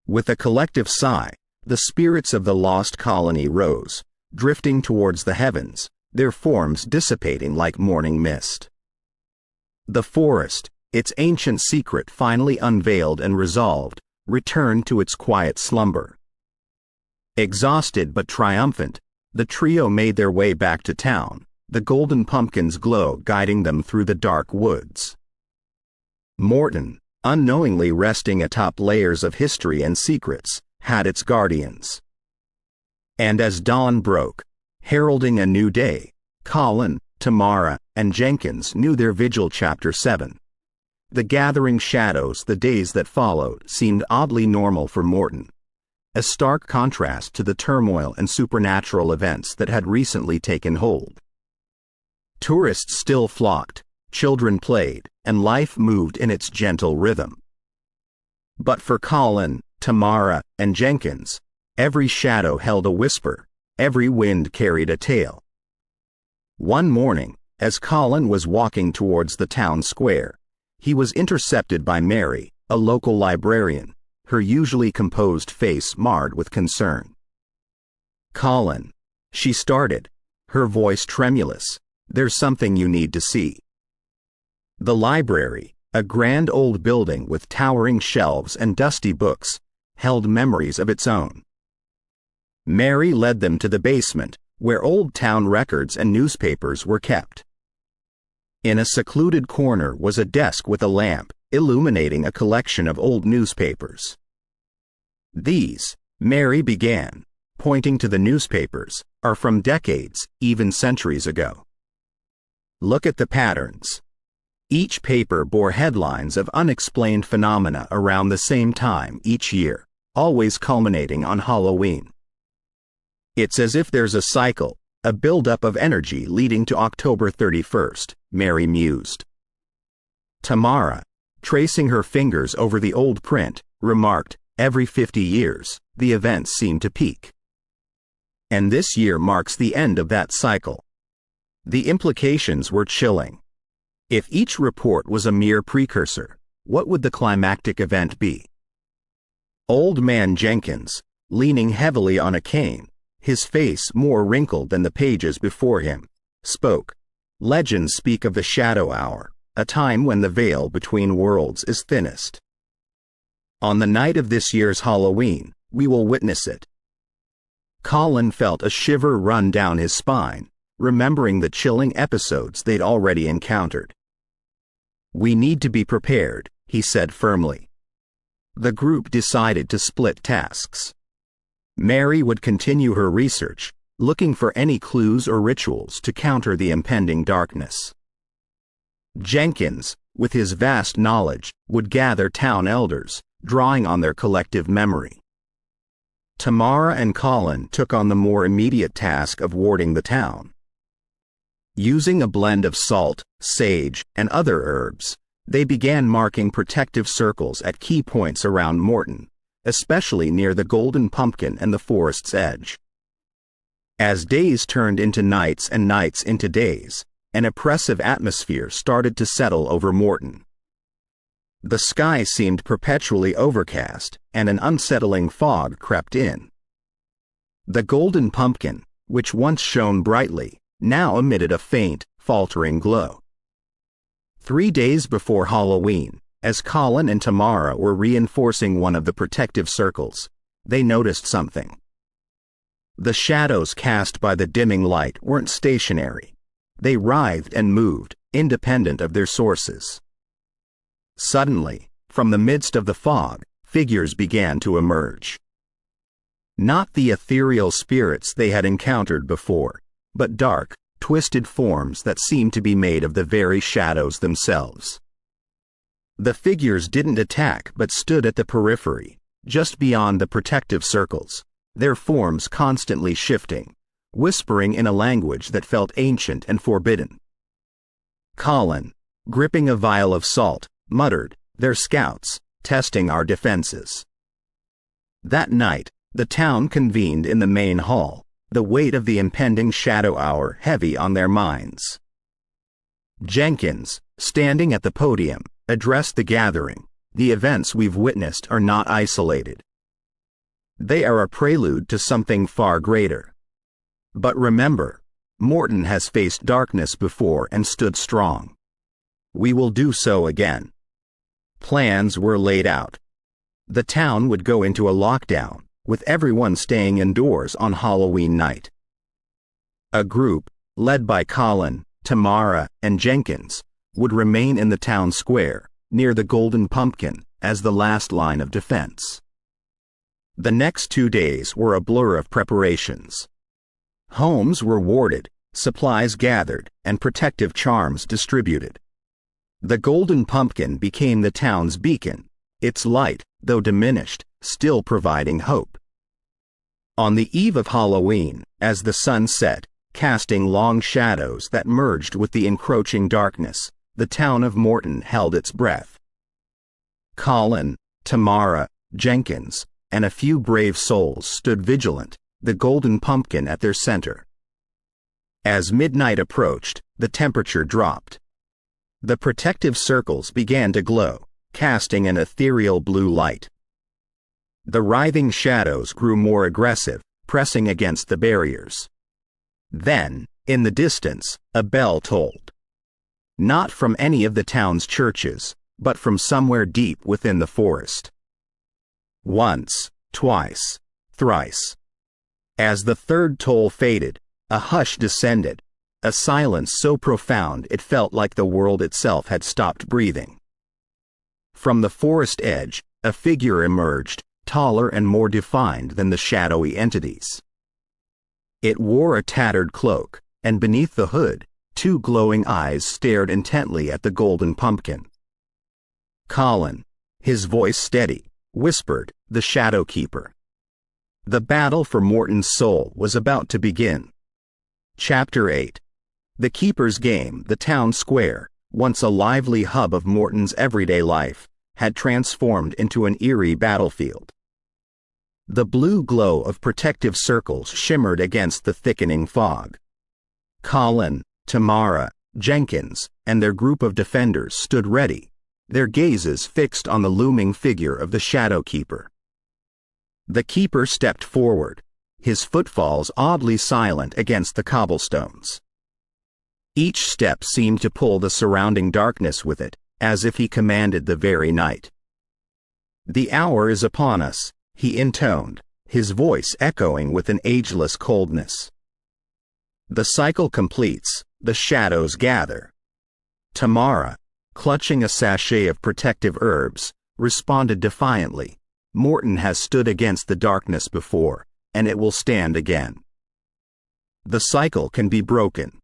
With a collective sigh, the spirits of the lost colony rose, drifting towards the heavens, their forms dissipating like morning mist. The forest, its ancient secret finally unveiled and resolved, returned to its quiet slumber. Exhausted but triumphant, the trio made their way back to town, the golden pumpkin's glow guiding them through the dark woods. Morton, unknowingly resting atop layers of history and secrets, had its guardians. And as dawn broke, heralding a new day, Colin, Tamara, and Jenkins knew their vigil. Chapter 7. The gathering shadows. The days that followed seemed oddly normal for Morton, a stark contrast to the turmoil and supernatural events that had recently taken hold. Tourists still flocked, children played, and life moved in its gentle rhythm. But for Colin, Tamara, and Jenkins, every shadow held a whisper, every wind carried a tale. One morning, as Colin was walking towards the town square, he was intercepted by Mary, a local librarian, her usually composed face marred with concern. "Colin," she started, her voice tremulous, "there's something you need to see." The library, a grand old building with towering shelves and dusty books, held memories of its own. Mary led them to the basement, where old town records and newspapers were kept. In a secluded corner was a desk with a lamp, illuminating a collection of old newspapers. These, Mary began, pointing to the newspapers, are from decades, even centuries ago. Look at the patterns. Each paper bore headlines of unexplained phenomena around the same time each year, always culminating on Halloween. It's as if there's a cycle, a buildup of energy leading to October 31st, Mary mused. Tamara, tracing her fingers over the old print, remarked, every 50 years, the events seem to peak. And this year marks the end of that cycle. The implications were chilling. If each report was a mere precursor, what would the climactic event be? Old man Jenkins, leaning heavily on a cane, his face more wrinkled than the pages before him, spoke. Legends speak of the shadow hour, a time when the veil between worlds is thinnest. On the night of this year's Halloween, we will witness it. Colin felt a shiver run down his spine, remembering the chilling episodes they'd already encountered. We need to be prepared, he said firmly. The group decided to split tasks. Mary would continue her research, looking for any clues or rituals to counter the impending darkness. Jenkins, with his vast knowledge, would gather town elders, drawing on their collective memory. Tamara and Colin took on the more immediate task of warding the town. Using a blend of salt, sage, and other herbs, they began marking protective circles at key points around Morton, especially near the Golden Pumpkin and the forest's edge. As days turned into nights and nights into days, an oppressive atmosphere started to settle over Morton. The sky seemed perpetually overcast, and an unsettling fog crept in. The Golden Pumpkin, which once shone brightly, now emitted a faint, faltering glow. 3 days before Halloween, as Colin and Tamara were reinforcing one of the protective circles, they noticed something. The shadows cast by the dimming light weren't stationary. They writhed and moved, independent of their sources. Suddenly, from the midst of the fog, figures began to emerge. Not the ethereal spirits they had encountered before, but dark, twisted forms that seemed to be made of the very shadows themselves. The figures didn't attack but stood at the periphery, just beyond the protective circles, their forms constantly shifting, whispering in a language that felt ancient and forbidden. Colin, gripping a vial of salt, muttered, "They're scouts, testing our defenses." That night, the town convened in the main hall, the weight of the impending shadow hour heavy on their minds. Jenkins, standing at the podium, addressed the gathering. The events we've witnessed are not isolated. They are a prelude to something far greater. But remember, Morton has faced darkness before and stood strong. We will do so again. Plans were laid out. The town would go into a lockdown, with everyone staying indoors on Halloween night. A group, led by Colin, Tamara, and Jenkins, would remain in the town square, near the Golden Pumpkin, as the last line of defense. The next 2 days were a blur of preparations. Homes were warded, supplies gathered, and protective charms distributed. The Golden Pumpkin became the town's beacon, its light, though diminished, still providing hope. On the eve of Halloween, as the sun set, casting long shadows that merged with the encroaching darkness, the town of Morton held its breath. Colin, Tamara, Jenkins, and a few brave souls stood vigilant, the Golden Pumpkin at their center. As midnight approached, the temperature dropped. The protective circles began to glow, casting an ethereal blue light. The writhing shadows grew more aggressive, pressing against the barriers. Then, in the distance, a bell tolled. Not from any of the town's churches, but from somewhere deep within the forest. Once, twice, thrice. As the third toll faded, a hush descended, a silence so profound it felt like the world itself had stopped breathing. From the forest edge, a figure emerged, taller and more defined than the shadowy entities. It wore a tattered cloak, and beneath the hood, two glowing eyes stared intently at the golden pumpkin. "Colin," his voice steady, whispered the Shadow Keeper. The battle for Morton's soul was about to begin. Chapter 8. The Keeper's Game. The town square, once a lively hub of Morton's everyday life, had transformed into an eerie battlefield. The blue glow of protective circles shimmered against the thickening fog. Colin, Tamara, Jenkins, and their group of defenders stood ready, their gazes fixed on the looming figure of the Shadow Keeper. The Keeper stepped forward, his footfalls oddly silent against the cobblestones. Each step seemed to pull the surrounding darkness with it, as if he commanded the very night. "The hour is upon us," he intoned, his voice echoing with an ageless coldness. The cycle completes, the shadows gather. Tamara, clutching a sachet of protective herbs, responded defiantly, "Morton has stood against the darkness before, and it will stand again. The cycle can be broken."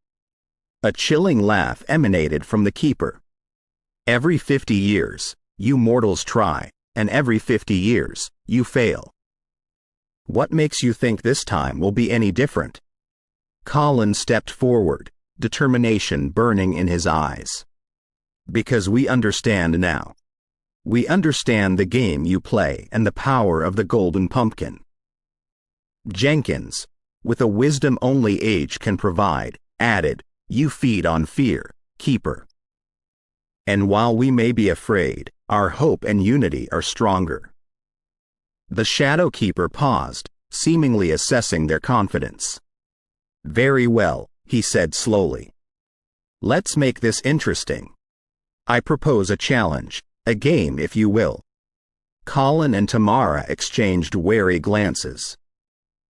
A chilling laugh emanated from the Keeper. "Every 50 years, you mortals try, and every 50 years, you fail. What makes you think this time will be any different?" Colin stepped forward, determination burning in his eyes. "Because we understand now. We understand the game you play and the power of the golden pumpkin." Jenkins, with a wisdom only age can provide, added, "You feed on fear, Keeper. And while we may be afraid, our hope and unity are stronger." The Shadow Keeper paused, seemingly assessing their confidence. "Very well," he said slowly. "Let's make this interesting. I propose a challenge, a game if you will." Colin and Tamara exchanged wary glances.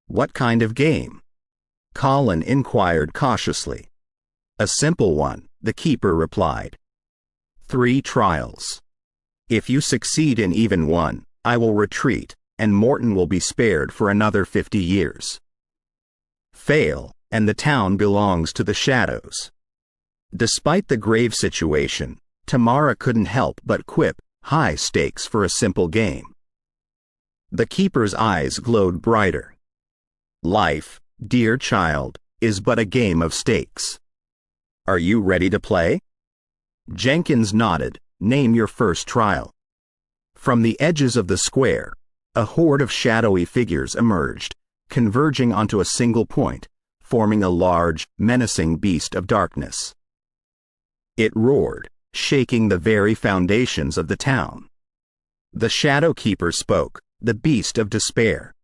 "What kind of game?" Colin inquired cautiously. "A simple one," the Keeper replied. 3 trials. If you succeed in even one, I will retreat, and Morton will be spared for another 50 years. Fail, and the town belongs to the shadows." Despite the grave situation, Tamara couldn't help but quip, "High stakes for a simple game." The Keeper's eyes glowed brighter. "Life, dear child, is but a game of stakes. Are you ready to play?" Jenkins nodded. "Name your first trial." From the edges of the square, a horde of shadowy figures emerged, converging onto a single point, forming a large, menacing beast of darkness. It roared, shaking the very foundations of the town. The Shadow Keeper spoke, the beast of despair.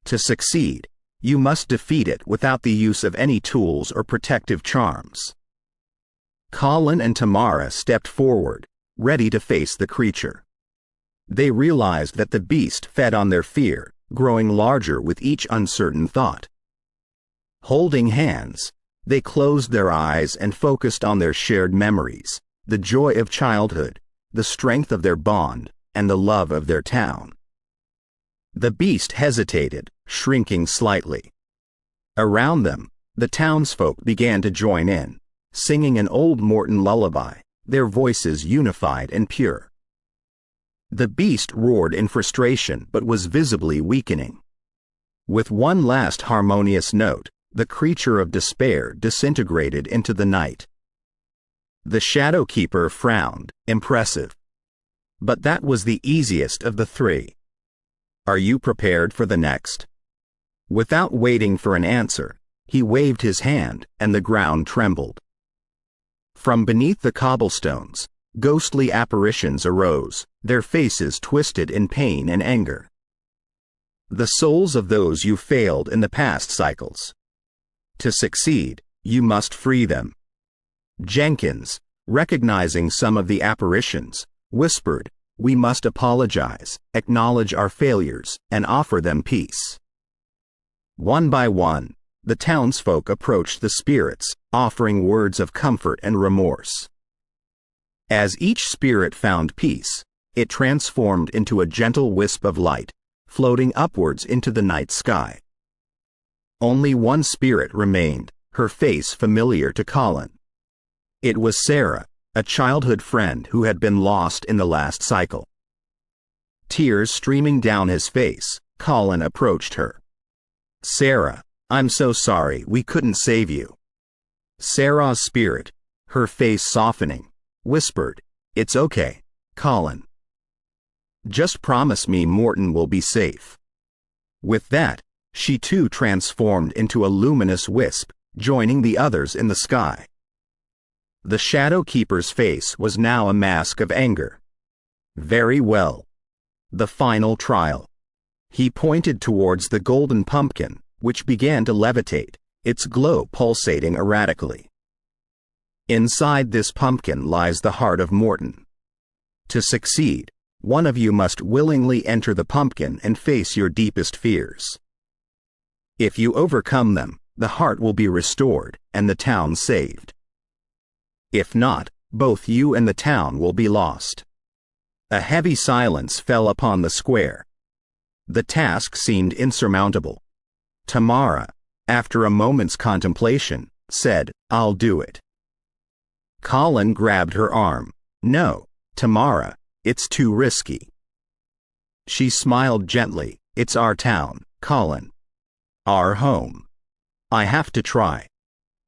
"To succeed, you must defeat it without the use of any tools or protective charms." Colin and Tamara stepped forward, ready to face the creature. They realized that the beast fed on their fear, growing larger with each uncertain thought. Holding hands, they closed their eyes and focused on their shared memories, the joy of childhood, the strength of their bond, and the love of their town. The beast hesitated, shrinking slightly. Around them, the townsfolk began to join in, singing an old Morton lullaby, their voices unified and pure. The beast roared in frustration but was visibly weakening. With one last harmonious note, the creature of despair disintegrated into the night. The Shadow Keeper frowned, impressive. But that was the easiest of the 3. "Are you prepared for the next?" Without waiting for an answer, he waved his hand, and the ground trembled. From beneath the cobblestones, ghostly apparitions arose, their faces twisted in pain and anger. "The souls of those you failed in the past cycles. To succeed, you must free them." Jenkins, recognizing some of the apparitions, whispered, "We must apologize, acknowledge our failures, and offer them peace." One by one, the townsfolk approached the spirits, offering words of comfort and remorse. As each spirit found peace, it transformed into a gentle wisp of light, floating upwards into the night sky. Only one spirit remained, her face familiar to Colin. It was Sarah, a childhood friend who had been lost in the last cycle. Tears streaming down his face, Colin approached her. "Sarah, I'm so sorry we couldn't save you." Sarah's spirit, her face softening, whispered, "It's okay, Colin. Just promise me Morton will be safe." With that, she too transformed into a luminous wisp, joining the others in the sky. The Shadow Keeper's face was now a mask of anger. "Very well. The final trial." He pointed towards the golden pumpkin, which began to levitate, its glow pulsating erratically. "Inside this pumpkin lies the heart of Morton. To succeed, one of you must willingly enter the pumpkin and face your deepest fears. If you overcome them, the heart will be restored and the town saved. If not, both you and the town will be lost." A heavy silence fell upon the square. The task seemed insurmountable. Tamara, after a moment's contemplation, said, "I'll do it." Colin grabbed her arm. "No, Tamara, it's too risky." She smiled gently. "It's our town, Colin. Our home. I have to try."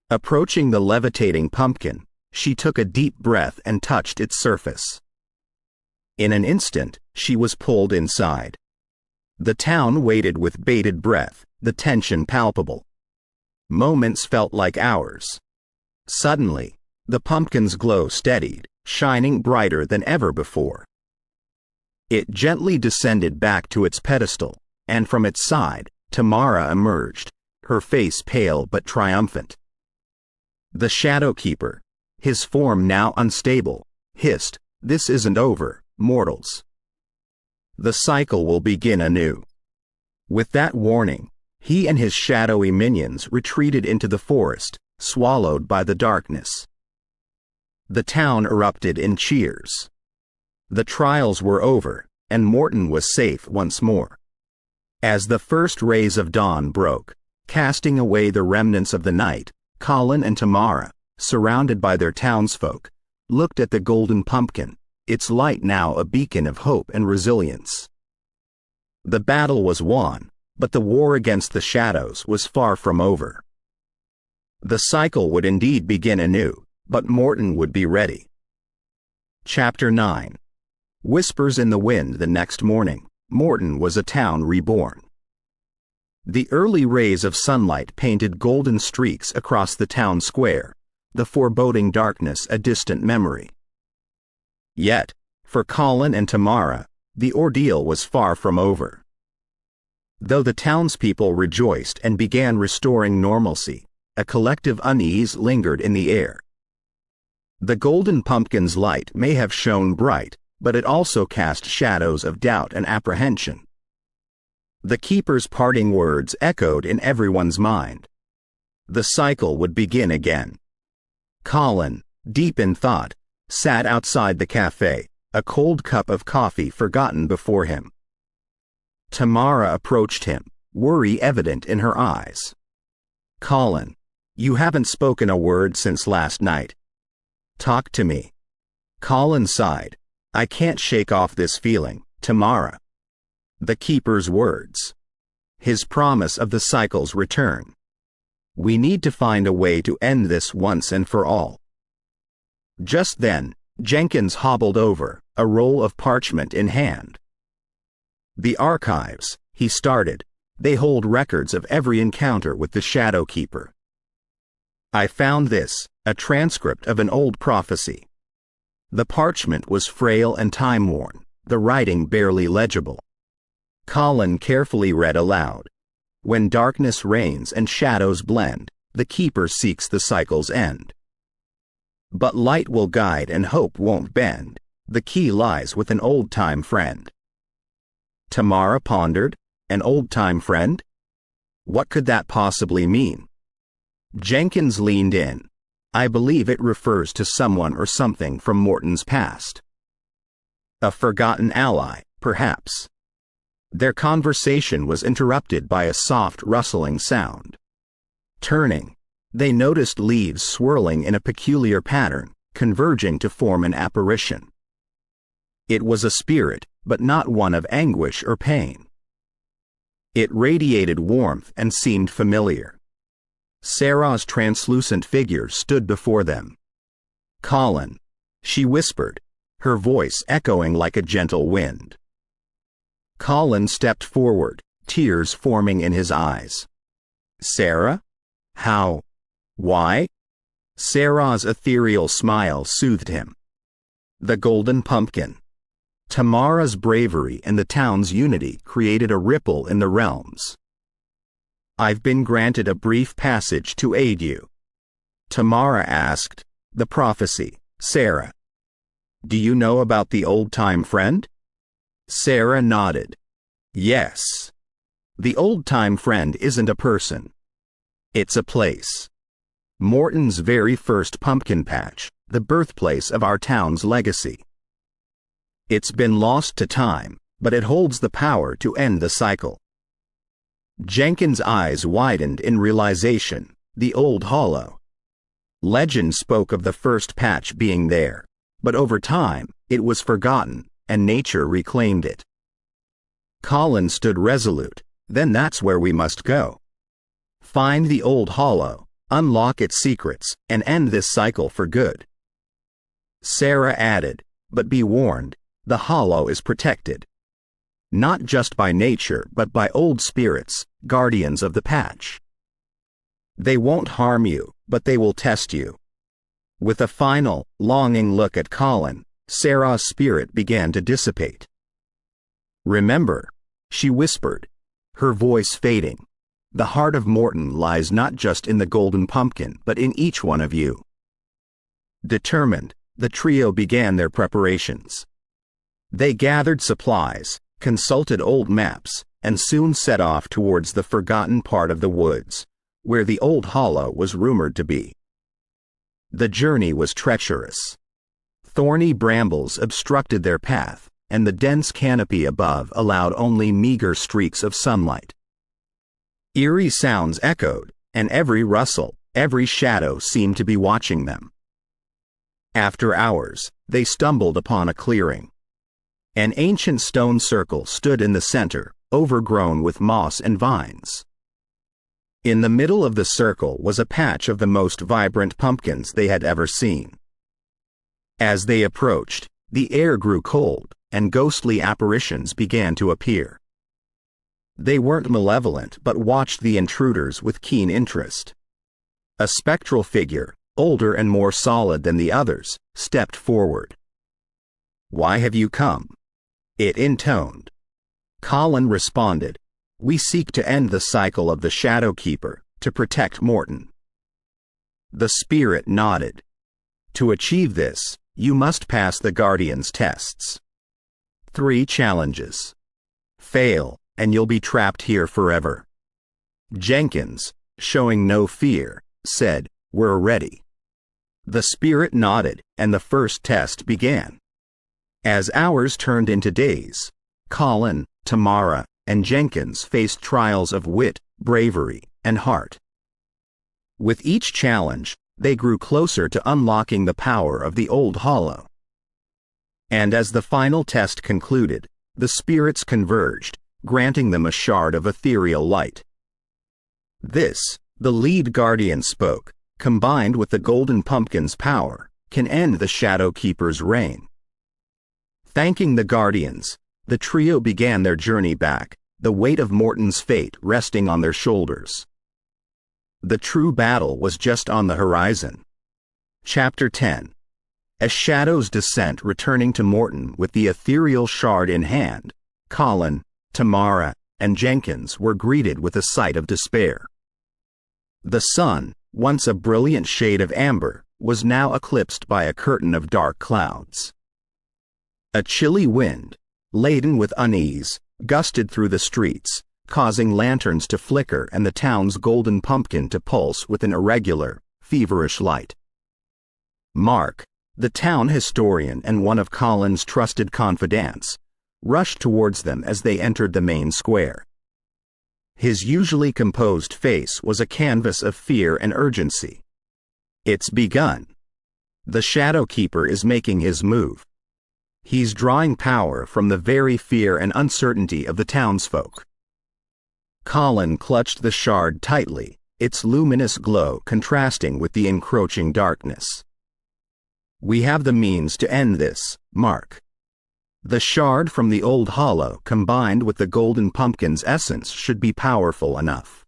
Approaching the levitating pumpkin, she took a deep breath and touched its surface. In an instant, she was pulled inside. The town waited with bated breath, the tension palpable. Moments felt like hours. Suddenly, the pumpkin's glow steadied, shining brighter than ever before. It gently descended back to its pedestal, and from its side, Tamara emerged, her face pale but triumphant. The Shadow Keeper, his form now unstable, hissed, "This isn't over, mortals. The cycle will begin anew." With that warning, he and his shadowy minions retreated into the forest, swallowed by the darkness. The town erupted in cheers. The trials were over, and Morton was safe once more. As the first rays of dawn broke, casting away the remnants of the night, Colin and Tamara, surrounded by their townsfolk, looked at the golden pumpkin, its light now a beacon of hope and resilience. The battle was won, but the war against the shadows was far from over. The cycle would indeed begin anew, but Morton would be ready. Chapter 9. Whispers in the wind. The next morning, Morton was a town reborn. The early rays of sunlight painted golden streaks across the town square, the foreboding darkness a distant memory. Yet, for Colin and Tamara, the ordeal was far from over. Though the townspeople rejoiced and began restoring normalcy, a collective unease lingered in the air. The golden pumpkin's light may have shone bright, but it also cast shadows of doubt and apprehension. The keeper's parting words echoed in everyone's mind. The cycle would begin again. Colin, deep in thought, sat outside the cafe, a cold cup of coffee forgotten before him. Tamara approached him, worry evident in her eyes. "Colin, you haven't spoken a word since last night. Talk to me." Colin sighed. "I can't shake off this feeling, Tamara." The keeper's words. His promise of the cycle's return. "We need to find a way to end this once and for all." Just then, Jenkins hobbled over, a roll of parchment in hand. "The archives," he started. "They hold records of every encounter with the Shadow Keeper. I found this, a transcript of an old prophecy." The parchment was frail and time-worn, the writing barely legible. Colin carefully read aloud. "When darkness reigns and shadows blend, the Keeper seeks the cycle's end. But light will guide and hope won't bend. The key lies with an old-time friend." Tamara pondered. An old-time friend? What could that possibly mean? Jenkins leaned in. "I believe it refers to someone or something from Morton's past. A forgotten ally, perhaps." Their conversation was interrupted by a soft rustling sound. Turning, they noticed leaves swirling in a peculiar pattern, converging to form an apparition. It was a spirit, but not one of anguish or pain. It radiated warmth and seemed familiar. Sarah's translucent figure stood before them. "Colin," she whispered, her voice echoing like a gentle wind. Colin stepped forward, tears forming in his eyes. "Sarah? How? Why?" Sarah's ethereal smile soothed him. "The golden pumpkin." Tamara's bravery and the town's unity created a ripple in the realms. "I've been granted a brief passage to aid you." Tamara asked, "The prophecy, Sarah. Do you know about the old-time friend?" Sarah nodded. "Yes. The old-time friend isn't a person. It's a place. Morton's very first pumpkin patch, the birthplace of our town's legacy. It's been lost to time, but it holds the power to end the cycle." Jenkins' eyes widened in realization, the old hollow. Legend spoke of the first patch being there, but over time, it was forgotten, and nature reclaimed it. Colin stood resolute. "Then that's where we must go. Find the old hollow, unlock its secrets, and end this cycle for good." Sarah added, "But be warned, the hollow is protected. Not just by nature, but by old spirits, guardians of the patch. They won't harm you, but they will test you." With a final, longing look at Colin, Sarah's spirit began to dissipate. "Remember," she whispered, her voice fading, "the heart of Morton lies not just in the golden pumpkin, but in each one of you." Determined, the trio began their preparations. They gathered supplies, consulted old maps, and soon set off towards the forgotten part of the woods, where the old hollow was rumored to be. The journey was treacherous. Thorny brambles obstructed their path, and the dense canopy above allowed only meager streaks of sunlight. Eerie sounds echoed, and every rustle, every shadow seemed to be watching them. After hours, they stumbled upon a clearing. An ancient stone circle stood in the center, overgrown with moss and vines. In the middle of the circle was a patch of the most vibrant pumpkins they had ever seen. As they approached, the air grew cold, and ghostly apparitions began to appear. They weren't malevolent but watched the intruders with keen interest. A spectral figure, older and more solid than the others, stepped forward. "Why have you come?" it intoned. Colin responded, "We seek to end the cycle of the Shadow Keeper, to protect Morton." The spirit nodded. "To achieve this, you must pass the Guardian's tests. 3 challenges. Fail, and you'll be trapped here forever." Jenkins, showing no fear, said, "We're ready." The spirit nodded, and the first test began. As hours turned into days, Colin, Tamara, and Jenkins faced trials of wit, bravery, and heart. With each challenge, they grew closer to unlocking the power of the old hollow. And as the final test concluded, the spirits converged, granting them a shard of ethereal light. "This," the lead guardian spoke, "combined with the golden pumpkin's power, can end the Shadow Keeper's reign." Thanking the guardians, the trio began their journey back, the weight of Morton's fate resting on their shoulders. The true battle was just on the horizon. Chapter 10. As shadows descent returning to Morton with the ethereal shard in hand, Colin, Tamara, and Jenkins were greeted with a sight of despair. The sun, once a brilliant shade of amber, was now eclipsed by a curtain of dark clouds. A chilly wind, laden with unease, gusted through the streets, causing lanterns to flicker and the town's golden pumpkin to pulse with an irregular, feverish light. Mark, the town historian and one of Colin's trusted confidants, rushed towards them as they entered the main square. His usually composed face was a canvas of fear and urgency. It's begun. The Shadow Keeper is making his move. He's drawing power from the very fear and uncertainty of the townsfolk. Colin clutched the shard tightly, its luminous glow contrasting with the encroaching darkness. We have the means to end this, Mark. The shard from the old hollow combined with the golden pumpkin's essence should be powerful enough.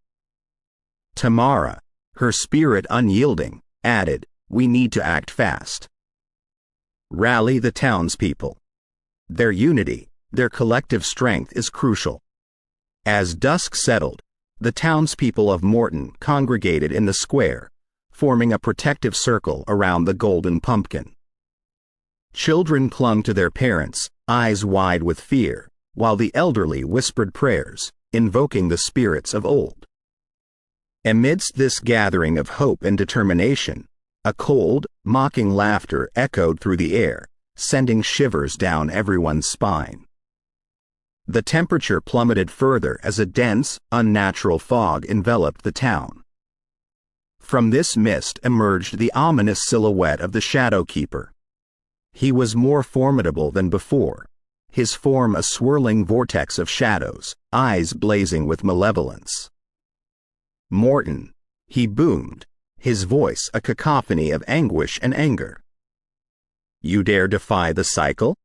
Tamara, her spirit unyielding, added, we need to act fast. Rally the townspeople. Their unity, their collective strength is crucial. As dusk settled, the townspeople of Morton congregated in the square, forming a protective circle around the golden pumpkin. Children clung to their parents, eyes wide with fear, while the elderly whispered prayers, invoking the spirits of old. Amidst this gathering of hope and determination, a cold, mocking laughter echoed through the air, sending shivers down everyone's spine. The temperature plummeted further as a dense, unnatural fog enveloped the town. From this mist emerged the ominous silhouette of the Shadow Keeper. He was more formidable than before, his form a swirling vortex of shadows, eyes blazing with malevolence. Morton, he boomed, his voice a cacophony of anguish and anger. You dare defy the cycle?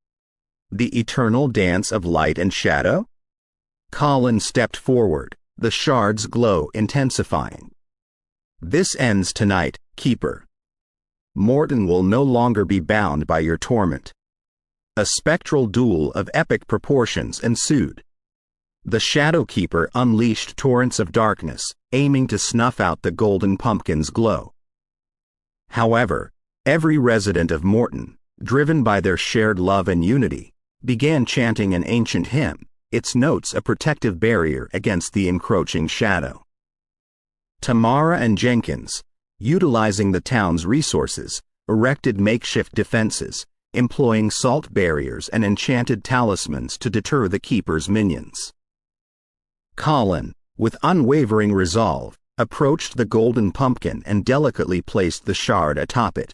The eternal dance of light and shadow? Colin stepped forward, the shard's glow intensifying. This ends tonight, Keeper. Morton will no longer be bound by your torment. A spectral duel of epic proportions ensued. The Shadow Keeper unleashed torrents of darkness, aiming to snuff out the golden pumpkin's glow. However, every resident of Morton, driven by their shared love and unity, began chanting an ancient hymn, its notes a protective barrier against the encroaching shadow. Tamara and Jenkins, utilizing the town's resources, erected makeshift defenses, employing salt barriers and enchanted talismans to deter the Keeper's minions. Colin, with unwavering resolve, approached the golden pumpkin and delicately placed the shard atop it.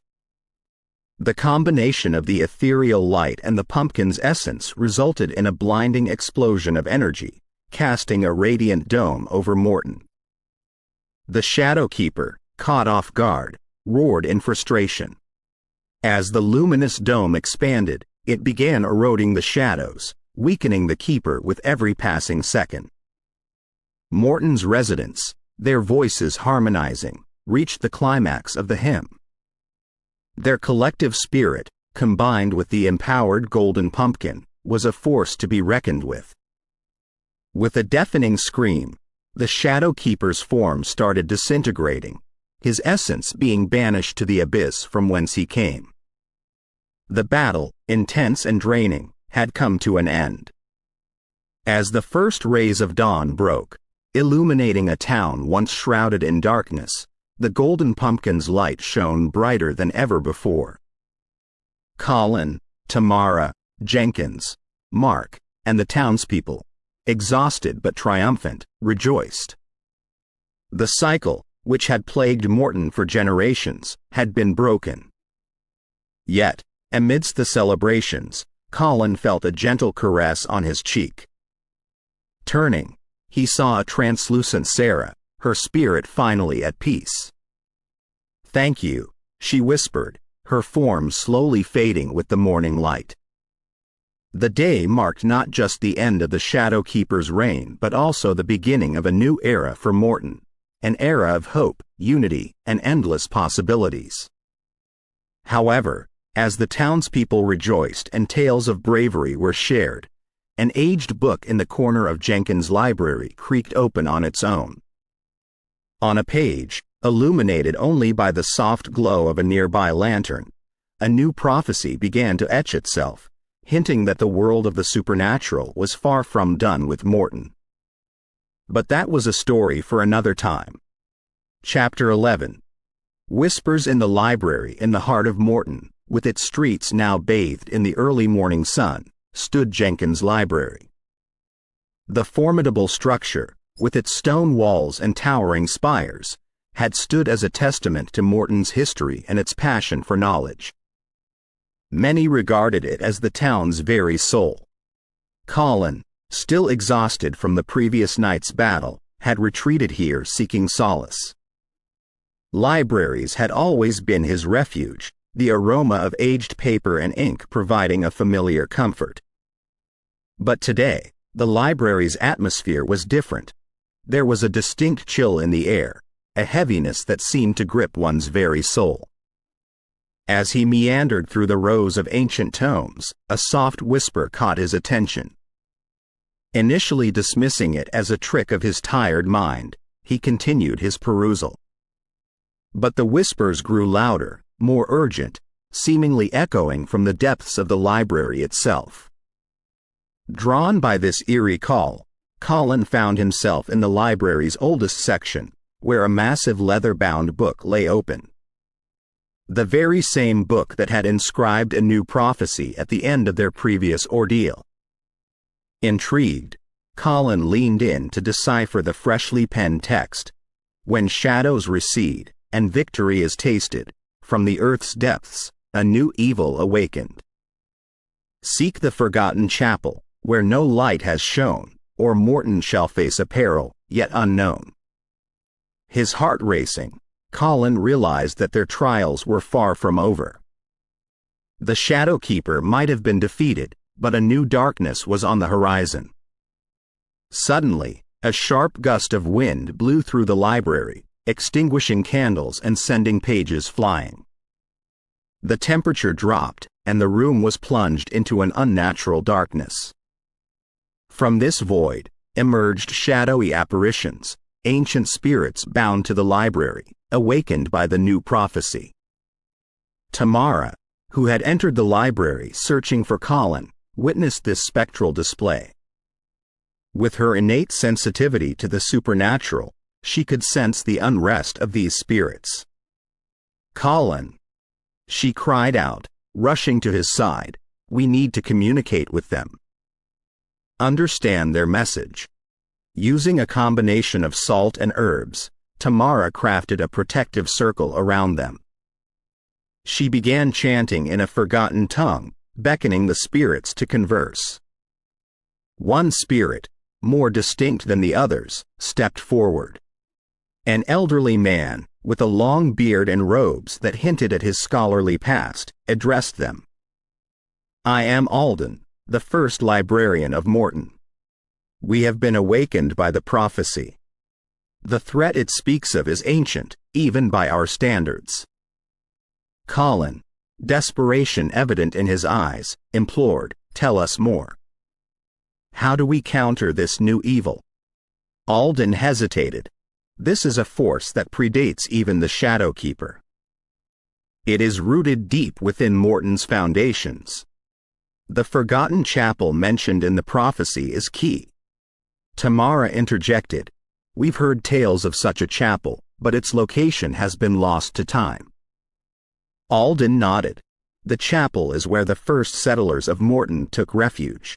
The combination of the ethereal light and the pumpkin's essence resulted in a blinding explosion of energy, casting a radiant dome over Morton. The Shadow Keeper, caught off guard, roared in frustration. As the luminous dome expanded, it began eroding the shadows, weakening the Keeper with every passing second. Morton's residents, their voices harmonizing, reached the climax of the hymn. Their collective spirit, combined with the empowered golden pumpkin, was a force to be reckoned with. With a deafening scream, the Shadow Keeper's form started disintegrating, his essence being banished to the abyss from whence he came. The battle, intense and draining, had come to an end. As the first rays of dawn broke, illuminating a town once shrouded in darkness, the golden pumpkin's light shone brighter than ever before. Colin, Tamara, Jenkins, Mark, and the townspeople, exhausted but triumphant, rejoiced. The cycle, which had plagued Morton for generations, had been broken. Yet, amidst the celebrations, Colin felt a gentle caress on his cheek. Turning, he saw a translucent Sarah, her spirit finally at peace. Thank you, she whispered, her form slowly fading with the morning light. The day marked not just the end of the Shadow Keeper's reign but also the beginning of a new era for Morton, an era of hope, unity, and endless possibilities. However, as the townspeople rejoiced and tales of bravery were shared, an aged book in the corner of Jenkins' library creaked open on its own. On a page, illuminated only by the soft glow of a nearby lantern, a new prophecy began to etch itself, hinting that the world of the supernatural was far from done with Morton. But that was a story for another time. Chapter 11. Whispers in the library in the heart of Morton, with its streets now bathed in the early morning sun, stood Jenkins' library. The formidable structure, with its stone walls and towering spires, had stood as a testament to Morton's history and its passion for knowledge. Many regarded it as the town's very soul. Colin, still exhausted from the previous night's battle, had retreated here seeking solace. Libraries had always been his refuge, the aroma of aged paper and ink providing a familiar comfort. But today, the library's atmosphere was different. There was a distinct chill in the air, a heaviness that seemed to grip one's very soul. As he meandered through the rows of ancient tomes, a soft whisper caught his attention. Initially dismissing it as a trick of his tired mind, he continued his perusal. But the whispers grew louder, more urgent, seemingly echoing from the depths of the library itself. Drawn by this eerie call, Colin found himself in the library's oldest section, where a massive leather-bound book lay open. The very same book that had inscribed a new prophecy at the end of their previous ordeal. Intrigued, Colin leaned in to decipher the freshly penned text. When shadows recede, and victory is tasted, from the earth's depths, a new evil awakened. Seek the forgotten chapel, where no light has shone, or Morton shall face a peril, yet unknown. His heart racing, Colin realized that their trials were far from over. The Shadow Keeper might have been defeated, but a new darkness was on the horizon. Suddenly, a sharp gust of wind blew through the library, extinguishing candles and sending pages flying. The temperature dropped, and the room was plunged into an unnatural darkness. From this void emerged shadowy apparitions, ancient spirits bound to the library, awakened by the new prophecy. Tamara, who had entered the library searching for Colin, witnessed this spectral display. With her innate sensitivity to the supernatural, she could sense the unrest of these spirits. "Colin," she cried out, rushing to his side, "we need to communicate with them. Understand their message." Using a combination of salt and herbs, Tamara crafted a protective circle around them. She began chanting in a forgotten tongue, beckoning the spirits to converse. One spirit, more distinct than the others, stepped forward. An elderly man, with a long beard and robes that hinted at his scholarly past, addressed them. "I am Alden, the first librarian of Morton. We have been awakened by the prophecy. The threat it speaks of is ancient, even by our standards." Colin, desperation evident in his eyes, implored, "Tell us more. How do we counter this new evil?" Alden hesitated. "This is a force that predates even the Shadow Keeper. It is rooted deep within Morton's foundations. The forgotten chapel mentioned in the prophecy is key." Tamara interjected, "We've heard tales of such a chapel, but its location has been lost to time." Alden nodded. "The chapel is where the first settlers of Morton took refuge.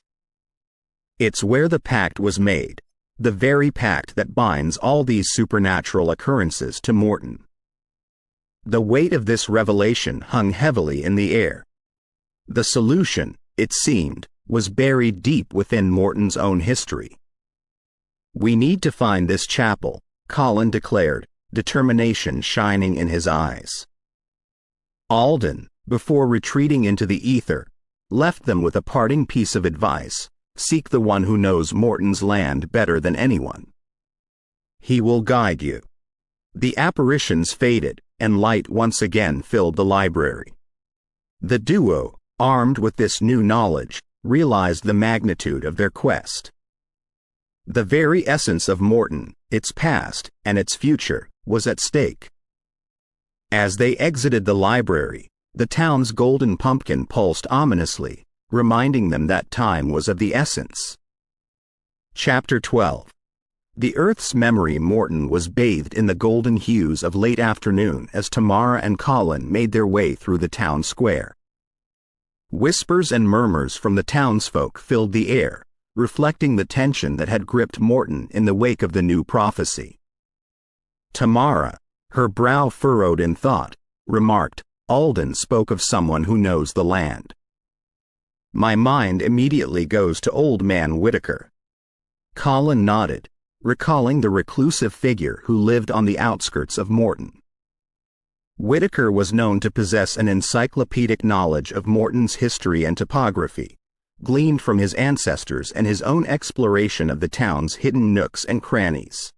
It's where the pact was made, the very pact that binds all these supernatural occurrences to Morton." The weight of this revelation hung heavily in the air. The solution, it seemed, was buried deep within Morton's own history. "We need to find this chapel," Colin declared, determination shining in his eyes. Alden, before retreating into the ether, left them with a parting piece of advice: seek the one who knows Morton's land better than anyone. He will guide you. The apparitions faded, and light once again filled the library. The duo, armed with this new knowledge, realized the magnitude of their quest. The very essence of Morton, its past, and its future, was at stake. As they exited the library, the town's golden pumpkin pulsed ominously, reminding them that time was of the essence. Chapter 12. The Earth's memory. Morton was bathed in the golden hues of late afternoon as Tamara and Colin made their way through the town square. Whispers and murmurs from the townsfolk filled the air, reflecting the tension that had gripped Morton in the wake of the new prophecy. Tamara, her brow furrowed in thought, remarked, "Alden spoke of someone who knows the land." My mind immediately goes to Old Man Whitaker. Colin nodded, recalling the reclusive figure who lived on the outskirts of Morton. Whitaker was known to possess an encyclopedic knowledge of Morton's history and topography, gleaned from his ancestors and his own exploration of the town's hidden nooks and crannies.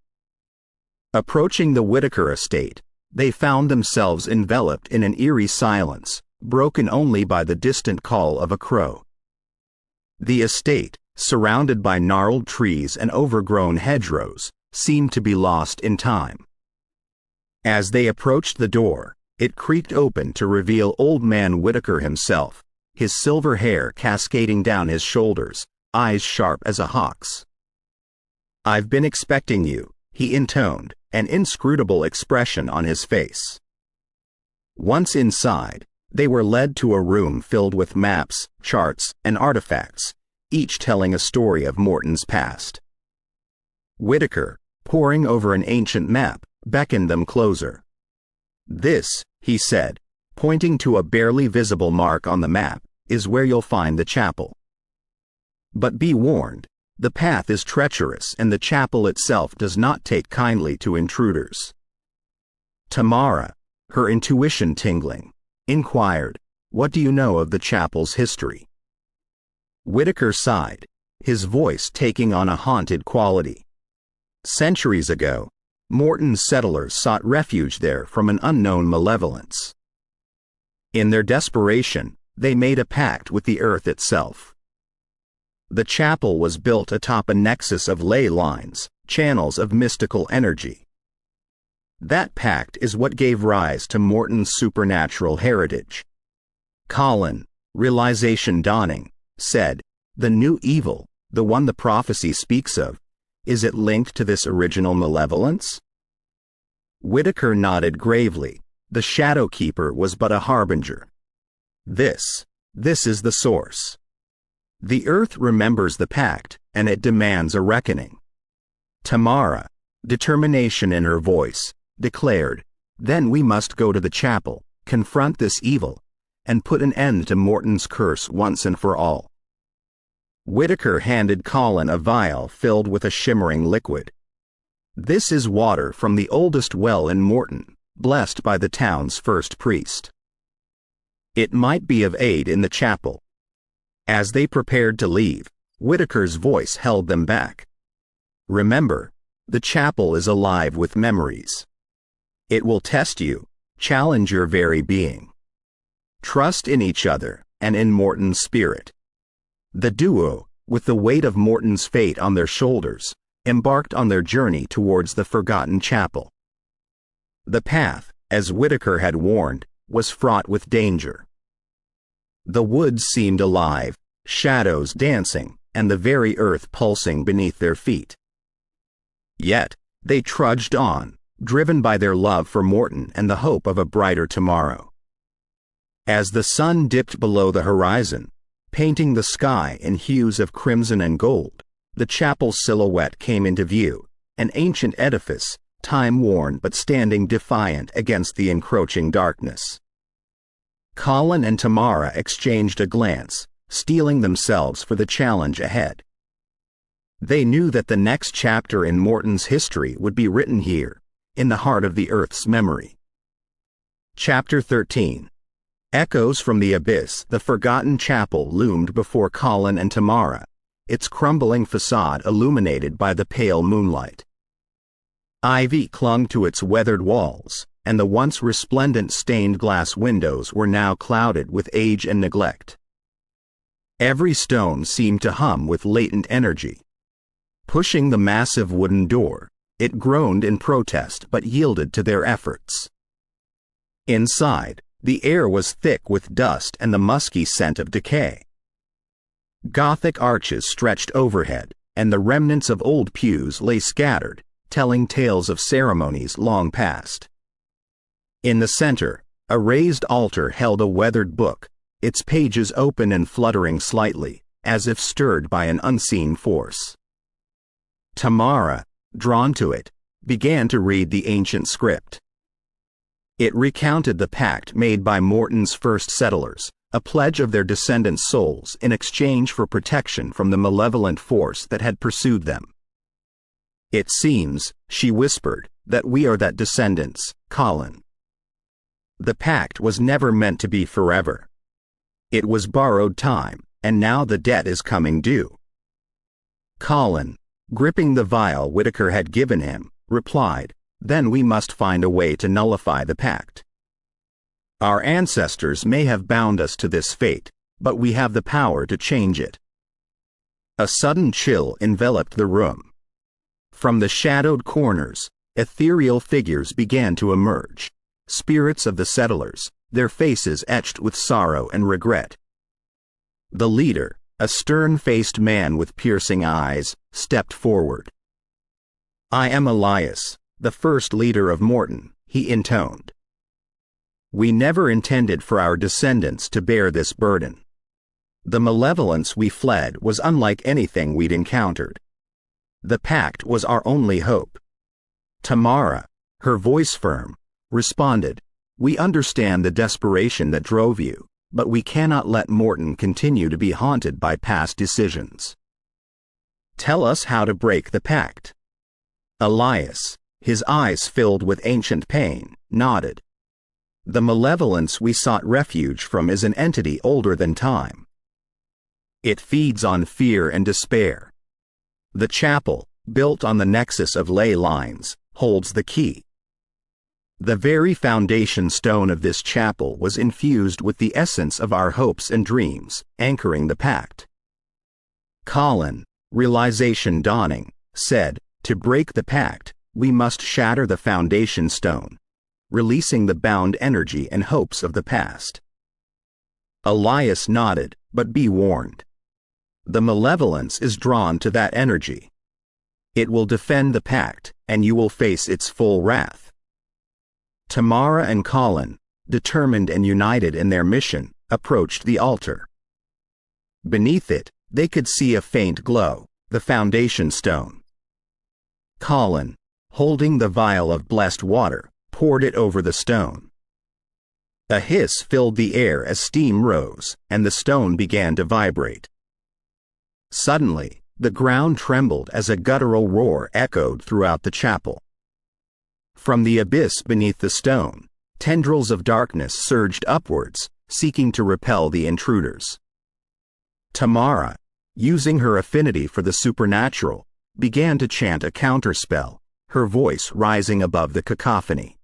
Approaching the Whitaker estate, they found themselves enveloped in an eerie silence, broken only by the distant call of a crow. The estate, surrounded by gnarled trees and overgrown hedgerows, seemed to be lost in time. As they approached the door, it creaked open to reveal Old Man Whitaker himself, his silver hair cascading down his shoulders, eyes sharp as a hawk's. "I've been expecting you," he intoned, an inscrutable expression on his face. Once inside, they were led to a room filled with maps, charts, and artifacts, each telling a story of Morton's past. Whitaker, poring over an ancient map, beckoned them closer. "This," he said, pointing to a barely visible mark on the map, "is where you'll find the chapel. But be warned, the path is treacherous and the chapel itself does not take kindly to intruders." Tamara, her intuition tingling, inquired, "What do you know of the chapel's history?" Whitaker sighed, his voice taking on a haunted quality. Centuries ago, Morton's settlers sought refuge there from an unknown malevolence. In their desperation, they made a pact with the earth itself. The chapel was built atop a nexus of ley lines, channels of mystical energy. That pact is what gave rise to Morton's supernatural heritage. Colin, realization dawning, said, "The new evil, the one the prophecy speaks of, is it linked to this original malevolence?" Whitaker nodded gravely. The Shadow Keeper was but a harbinger. This is the source. The earth remembers the pact, and it demands a reckoning. Tamara, determination in her voice, declared, "Then we must go to the chapel, confront this evil, and put an end to Morton's curse once and for all." Whitaker handed Colin a vial filled with a shimmering liquid. "This is water from the oldest well in Morton, blessed by the town's first priest. It might be of aid in the chapel." As they prepared to leave, Whitaker's voice held them back. "Remember, the chapel is alive with memories. It will test you, challenge your very being. Trust in each other and in Morton's spirit." The duo, with the weight of Morton's fate on their shoulders, embarked on their journey towards the forgotten chapel. The path, as Whitaker had warned, was fraught with danger. The woods seemed alive, shadows dancing, and the very earth pulsing beneath their feet. Yet, they trudged on, driven by their love for Morton and the hope of a brighter tomorrow. As the sun dipped below the horizon, painting the sky in hues of crimson and gold, the chapel's silhouette came into view, an ancient edifice, time-worn but standing defiant against the encroaching darkness. Colin and Tamara exchanged a glance, steeling themselves for the challenge ahead. They knew that the next chapter in Morton's history would be written here, in the heart of the Earth's memory. Chapter 13. Echoes from the abyss. The forgotten chapel loomed before Colin and Tamara, its crumbling facade illuminated by the pale moonlight. Ivy clung to its weathered walls, and the once resplendent stained glass windows were now clouded with age and neglect. Every stone seemed to hum with latent energy. Pushing the massive wooden door, it groaned in protest but yielded to their efforts. Inside, the air was thick with dust and the musky scent of decay. Gothic arches stretched overhead, and the remnants of old pews lay scattered, telling tales of ceremonies long past. In the center, a raised altar held a weathered book, its pages open and fluttering slightly, as if stirred by an unseen force. Tamara, drawn to it, began to read the ancient script. It recounted the pact made by Morton's first settlers, a pledge of their descendants' souls in exchange for protection from the malevolent force that had pursued them. "It seems," she whispered, "that we are that descendants, Colin. The pact was never meant to be forever. It was borrowed time, and now the debt is coming due." Colin, gripping the vial Whitaker had given him, replied, "Then we must find a way to nullify the pact. Our ancestors may have bound us to this fate, but we have the power to change it." A sudden chill enveloped the room. From the shadowed corners, ethereal figures began to emerge, spirits of the settlers, their faces etched with sorrow and regret. The leader, a stern-faced man with piercing eyes, stepped forward. "I am Elias, the first leader of Morton," he intoned. "We never intended for our descendants to bear this burden. The malevolence we fled was unlike anything we'd encountered. The pact was our only hope." Tamara, her voice firm, responded, "We understand the desperation that drove you, but we cannot let Morton continue to be haunted by past decisions. Tell us how to break the pact." Elias, his eyes filled with ancient pain, nodded. "The malevolence we sought refuge from is an entity older than time. It feeds on fear and despair. The chapel, built on the nexus of ley lines, holds the key. The very foundation stone of this chapel was infused with the essence of our hopes and dreams, anchoring the pact." Colin, realization dawning, said, "To break the pact, we must shatter the foundation stone, releasing the bound energy and hopes of the past." Elias nodded, "But be warned. The malevolence is drawn to that energy. It will defend the pact, and you will face its full wrath." Tamara and Colin, determined and united in their mission, approached the altar. Beneath it, they could see a faint glow, the foundation stone. Colin, holding the vial of blessed water, poured it over the stone. A hiss filled the air as steam rose, and the stone began to vibrate. Suddenly, the ground trembled as a guttural roar echoed throughout the chapel. From the abyss beneath the stone, tendrils of darkness surged upwards, seeking to repel the intruders. Tamara, using her affinity for the supernatural, began to chant a counterspell, her voice rising above the cacophony.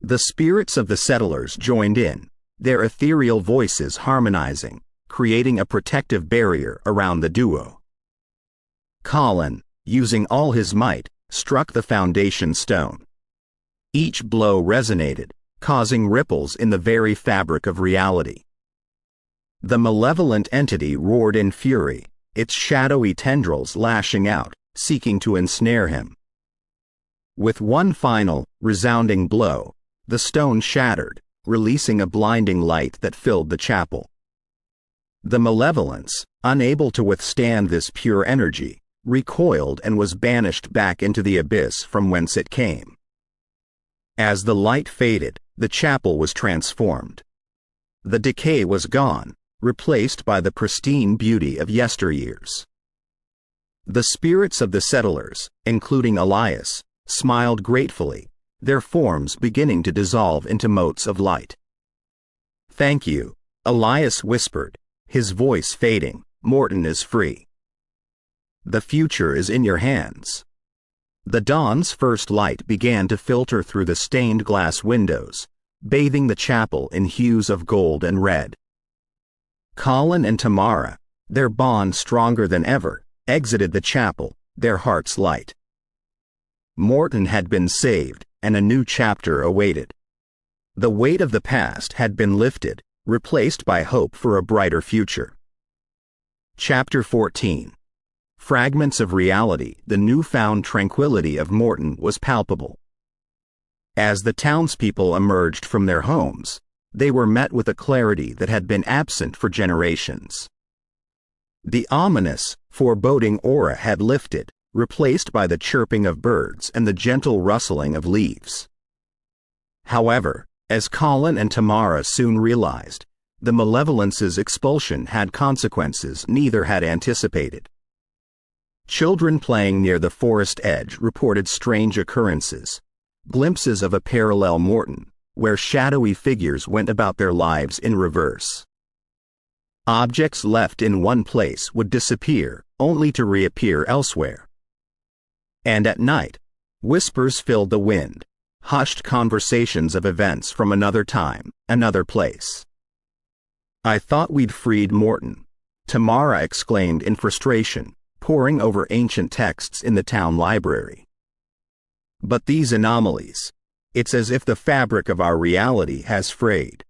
The spirits of the settlers joined in, their ethereal voices harmonizing, creating a protective barrier around the duo. Colin, using all his might, struck the foundation stone. Each blow resonated, causing ripples in the very fabric of reality. The malevolent entity roared in fury, its shadowy tendrils lashing out, seeking to ensnare him. With one final, resounding blow, the stone shattered, releasing a blinding light that filled the chapel. The malevolence, unable to withstand this pure energy, recoiled and was banished back into the abyss from whence it came. As the light faded, the chapel was transformed. The decay was gone, replaced by the pristine beauty of yesteryears. The spirits of the settlers, including Elias, smiled gratefully, their forms beginning to dissolve into motes of light. "Thank you," Elias whispered, his voice fading. "Morton is free. The future is in your hands." The dawn's first light began to filter through the stained glass windows, bathing the chapel in hues of gold and red. Colin and Tamara, their bond stronger than ever, exited the chapel, their hearts light. Morton had been saved, and a new chapter awaited. The weight of the past had been lifted, replaced by hope for a brighter future. Chapter 14. Fragments of reality. The newfound tranquility of Morton was palpable. As the townspeople emerged from their homes, they were met with a clarity that had been absent for generations. The ominous, foreboding aura had lifted, replaced by the chirping of birds and the gentle rustling of leaves. However, as Colin and Tamara soon realized, the malevolence's expulsion had consequences neither had anticipated. Children playing near the forest edge reported strange occurrences, glimpses of a parallel Morton, where shadowy figures went about their lives in reverse. Objects left in one place would disappear, only to reappear elsewhere. And at night, whispers filled the wind, hushed conversations of events from another time, another place. "I thought we'd freed Morton," Tamara exclaimed in frustration, poring over ancient texts in the town library. "But these anomalies, it's as if the fabric of our reality has frayed."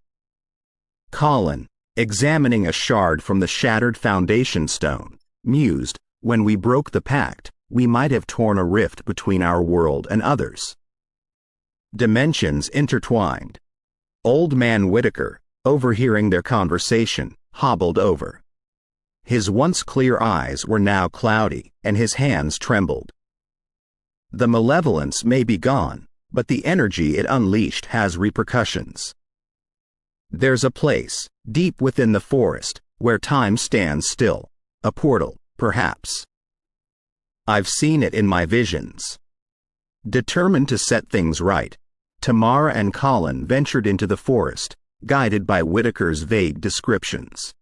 Colin, examining a shard from the shattered foundation stone, mused, "When we broke the pact, we might have torn a rift between our world and others." Dimensions intertwined. Old Man Whitaker, overhearing their conversation, hobbled over. His once clear eyes were now cloudy, and his hands trembled. "The malevolence may be gone, but the energy it unleashed has repercussions. There's a place, deep within the forest, where time stands still, a portal, perhaps. I've seen it in my visions." Determined to set things right, Tamara and Colin ventured into the forest, guided by Whitaker's vague descriptions.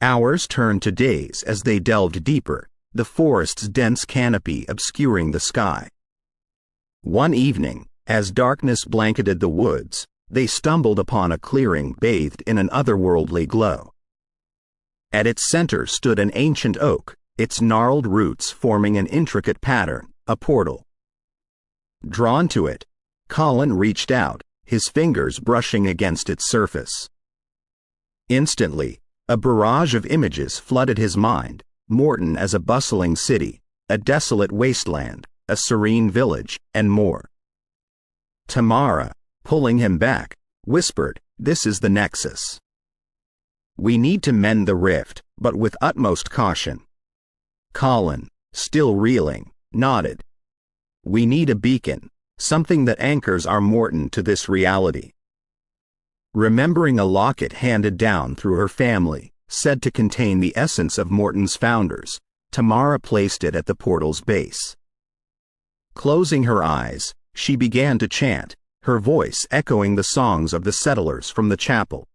Hours turned to days as they delved deeper, the forest's dense canopy obscuring the sky. One evening, as darkness blanketed the woods, they stumbled upon a clearing bathed in an otherworldly glow. At its center stood an ancient oak, its gnarled roots forming an intricate pattern, a portal. Drawn to it, Colin reached out, his fingers brushing against its surface. Instantly, a barrage of images flooded his mind, Morton as a bustling city, a desolate wasteland, a serene village, and more. Tamara, pulling him back, whispered, "This is the nexus. We need to mend the rift, but with utmost caution." Colin, still reeling, nodded. "We need a beacon, something that anchors our Morton to this reality." Remembering a locket handed down through her family, said to contain the essence of Morton's founders, Tamara placed it at the portal's base. Closing her eyes, she began to chant, her voice echoing the songs of the settlers from the chapel.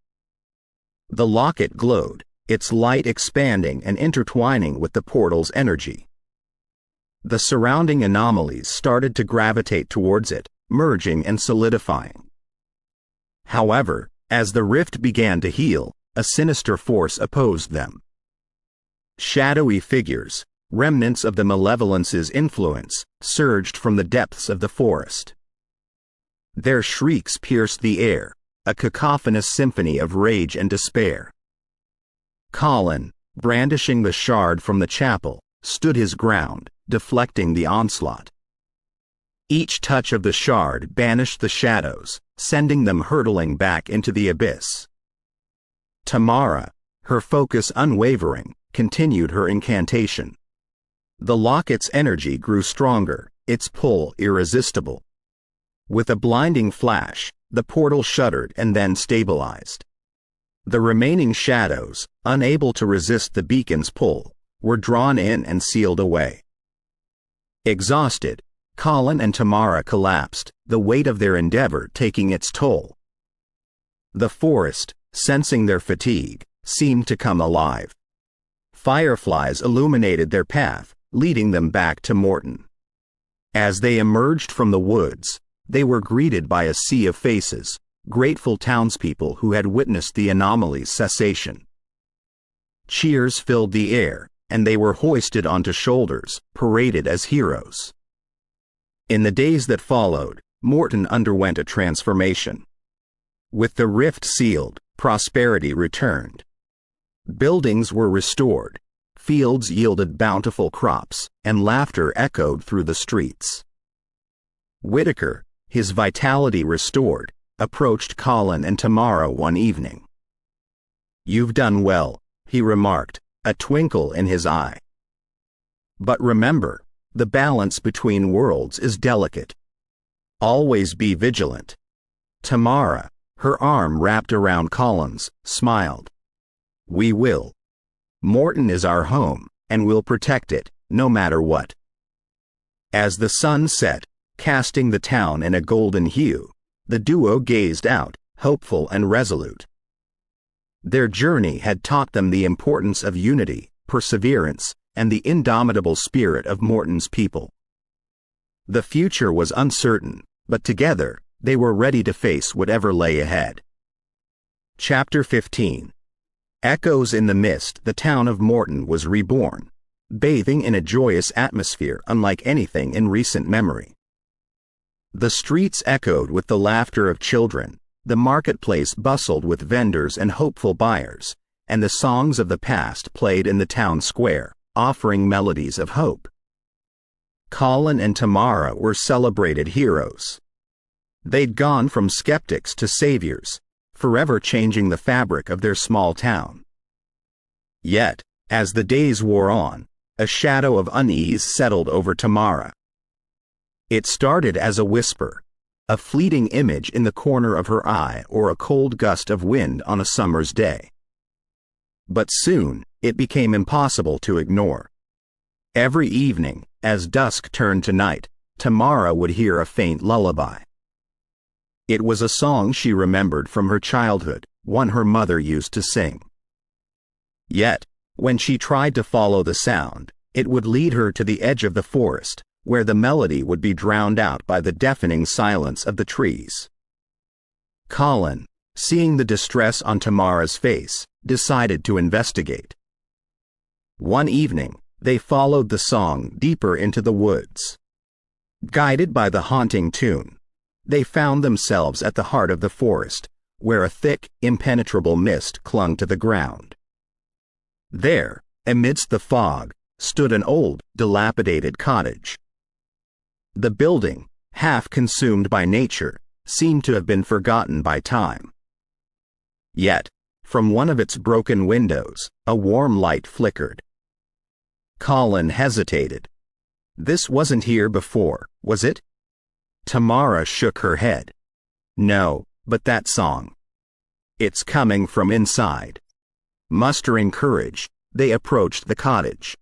The locket glowed, its light expanding and intertwining with the portal's energy. The surrounding anomalies started to gravitate towards it, merging and solidifying. However, as the rift began to heal, a sinister force opposed them. Shadowy figures, remnants of the malevolence's influence, surged from the depths of the forest. Their shrieks pierced the air, a cacophonous symphony of rage and despair. Colin, brandishing the shard from the chapel, stood his ground, deflecting the onslaught. Each touch of the shard banished the shadows, sending them hurtling back into the abyss. Tamara, her focus unwavering, continued her incantation. The locket's energy grew stronger, its pull irresistible. With a blinding flash, the portal shuddered and then stabilized. The remaining shadows, unable to resist the beacon's pull, were drawn in and sealed away. Exhausted, Colin and Tamara collapsed, the weight of their endeavor taking its toll. The forest, sensing their fatigue, seemed to come alive. Fireflies illuminated their path, leading them back to Morton. As they emerged from the woods, they were greeted by a sea of faces, grateful townspeople who had witnessed the anomaly's cessation. Cheers filled the air, and they were hoisted onto shoulders, paraded as heroes. In the days that followed, Morton underwent a transformation. With the rift sealed, prosperity returned. Buildings were restored, fields yielded bountiful crops, and laughter echoed through the streets. Whitaker, his vitality restored, approached Colin and Tamara one evening. "You've done well," he remarked, a twinkle in his eye. "But remember, the balance between worlds is delicate. Always be vigilant." Tamara, her arm wrapped around Colin's, smiled. "We will. Morton is our home, and we'll protect it, no matter what." As the sun set, casting the town in a golden hue, the duo gazed out, hopeful and resolute. Their journey had taught them the importance of unity, perseverance, and the indomitable spirit of Morton's people. The future was uncertain, but together, they were ready to face whatever lay ahead. Chapter 15. Echoes in the mist. The town of Morton was reborn, bathing in a joyous atmosphere unlike anything in recent memory. The streets echoed with the laughter of children, the marketplace bustled with vendors and hopeful buyers, and the songs of the past played in the town square, offering melodies of hope. Colin and Tamara were celebrated heroes. They'd gone from skeptics to saviors, forever changing the fabric of their small town. Yet, as the days wore on, a shadow of unease settled over Tamara. It started as a whisper, a fleeting image in the corner of her eye or a cold gust of wind on a summer's day. But soon, it became impossible to ignore. Every evening, as dusk turned to night, Tamara would hear a faint lullaby. It was a song she remembered from her childhood, one her mother used to sing. Yet, when she tried to follow the sound, it would lead her to the edge of the forest, where the melody would be drowned out by the deafening silence of the trees. Colin, seeing the distress on Tamara's face, decided to investigate. One evening, they followed the song deeper into the woods. Guided by the haunting tune, they found themselves at the heart of the forest, where a thick, impenetrable mist clung to the ground. There, amidst the fog, stood an old, dilapidated cottage. The building, half consumed by nature, seemed to have been forgotten by time. Yet, from one of its broken windows, a warm light flickered. Colin hesitated. This wasn't here before, was it? Tamara shook her head. No, but that song. It's coming from inside. Mustering courage, they approached the cottage.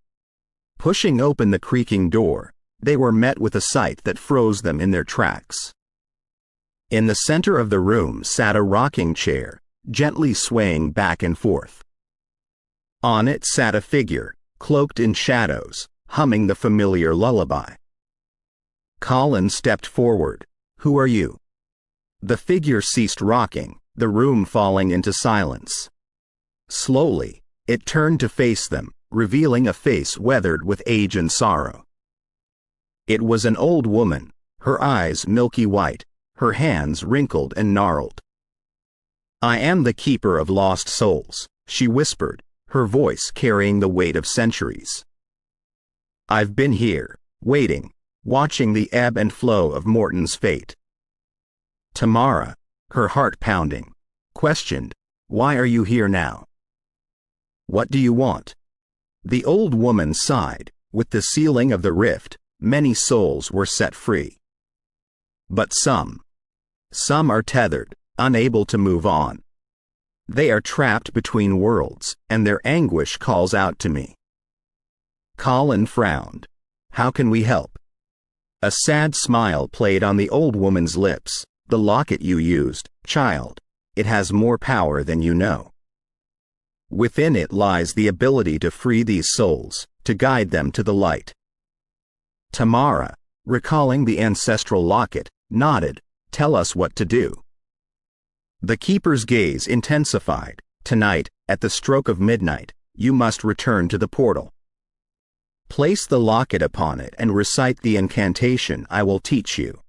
Pushing open the creaking door, they were met with a sight that froze them in their tracks. In the center of the room sat a rocking chair, gently swaying back and forth. On it sat a figure, cloaked in shadows, humming the familiar lullaby. Colin stepped forward. "Who are you?" The figure ceased rocking, the room falling into silence. Slowly, it turned to face them, revealing a face weathered with age and sorrow. It was an old woman, her eyes milky white, her hands wrinkled and gnarled. "I am the keeper of lost souls," she whispered, her voice carrying the weight of centuries. "I've been here, waiting, watching the ebb and flow of Morton's fate." Tamara, her heart pounding, questioned, "Why are you here now? What do you want?" The old woman sighed. With the sealing of the rift, many souls were set free. But some are tethered, unable to move on. They are trapped between worlds, and their anguish calls out to me. Colin frowned. "How can we help?" A sad smile played on the old woman's lips. "The locket you used, child, it has more power than you know. Within it lies the ability to free these souls, to guide them to the light." Tamara, recalling the ancestral locket, nodded. "Tell us what to do." The keeper's gaze intensified. "Tonight, at the stroke of midnight, you must return to the portal. Place the locket upon it and recite the incantation I will teach you.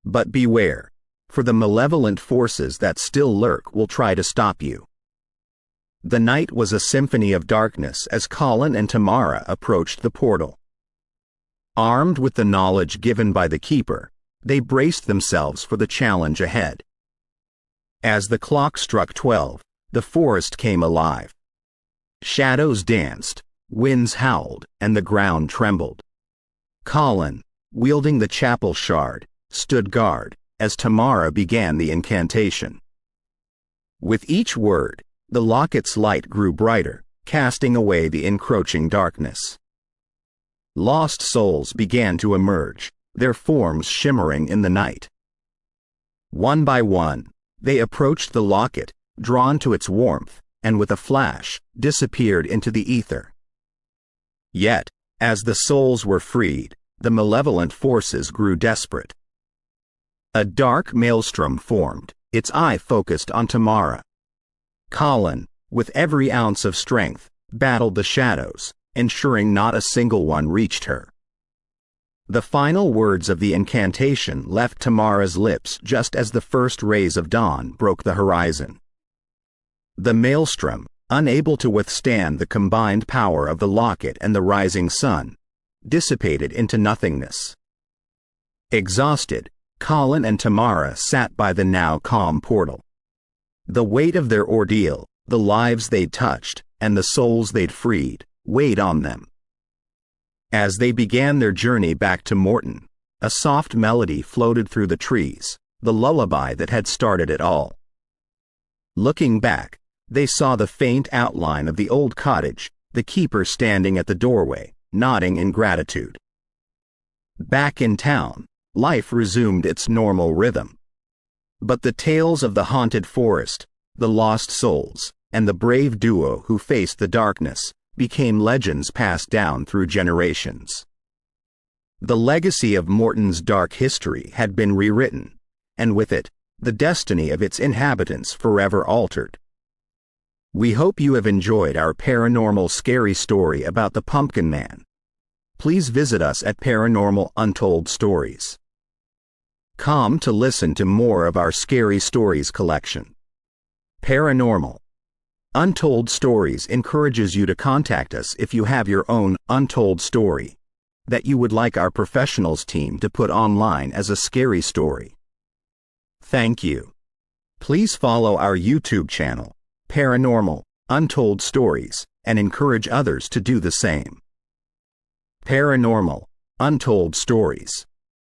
But beware, for the malevolent forces that still lurk will try to stop you." The night was a symphony of darkness as Colin and Tamara approached the portal. Armed with the knowledge given by the keeper, they braced themselves for the challenge ahead. As the clock struck 12, the forest came alive. Shadows danced, winds howled, and the ground trembled. Colin, wielding the chapel shard, stood guard as Tamara began the incantation. With each word, the locket's light grew brighter, casting away the encroaching darkness. Lost souls began to emerge, their forms shimmering in the night. One by one, they approached the locket, drawn to its warmth, and with a flash, disappeared into the ether. Yet, as the souls were freed, the malevolent forces grew desperate. A dark maelstrom formed, its eye focused on Tamara. Colin, with every ounce of strength, battled the shadows, ensuring not a single one reached her. The final words of the incantation left Tamara's lips just as the first rays of dawn broke the horizon. The maelstrom, unable to withstand the combined power of the locket and the rising sun, dissipated into nothingness. Exhausted, Colin and Tamara sat by the now calm portal. The weight of their ordeal, the lives they'd touched, and the souls they'd freed, weighed on them. As they began their journey back to Morton, a soft melody floated through the trees, the lullaby that had started it all. Looking back, they saw the faint outline of the old cottage, the keeper standing at the doorway, nodding in gratitude. Back in town, life resumed its normal rhythm. But the tales of the haunted forest, the lost souls, and the brave duo who faced the darkness became legends passed down through generations. The legacy of Morton's dark history had been rewritten, and with it, the destiny of its inhabitants forever altered. We hope you have enjoyed our paranormal scary story about the Pumpkin Man. Please visit us at Paranormal Untold Stories. Come to listen to more of our scary stories collection. Paranormal Untold Stories encourages you to contact us if you have your own untold story that you would like our professionals team to put online as a scary story. Thank you. Please follow our YouTube channel, Paranormal Untold Stories, and encourage others to do the same. Paranormal Untold Stories.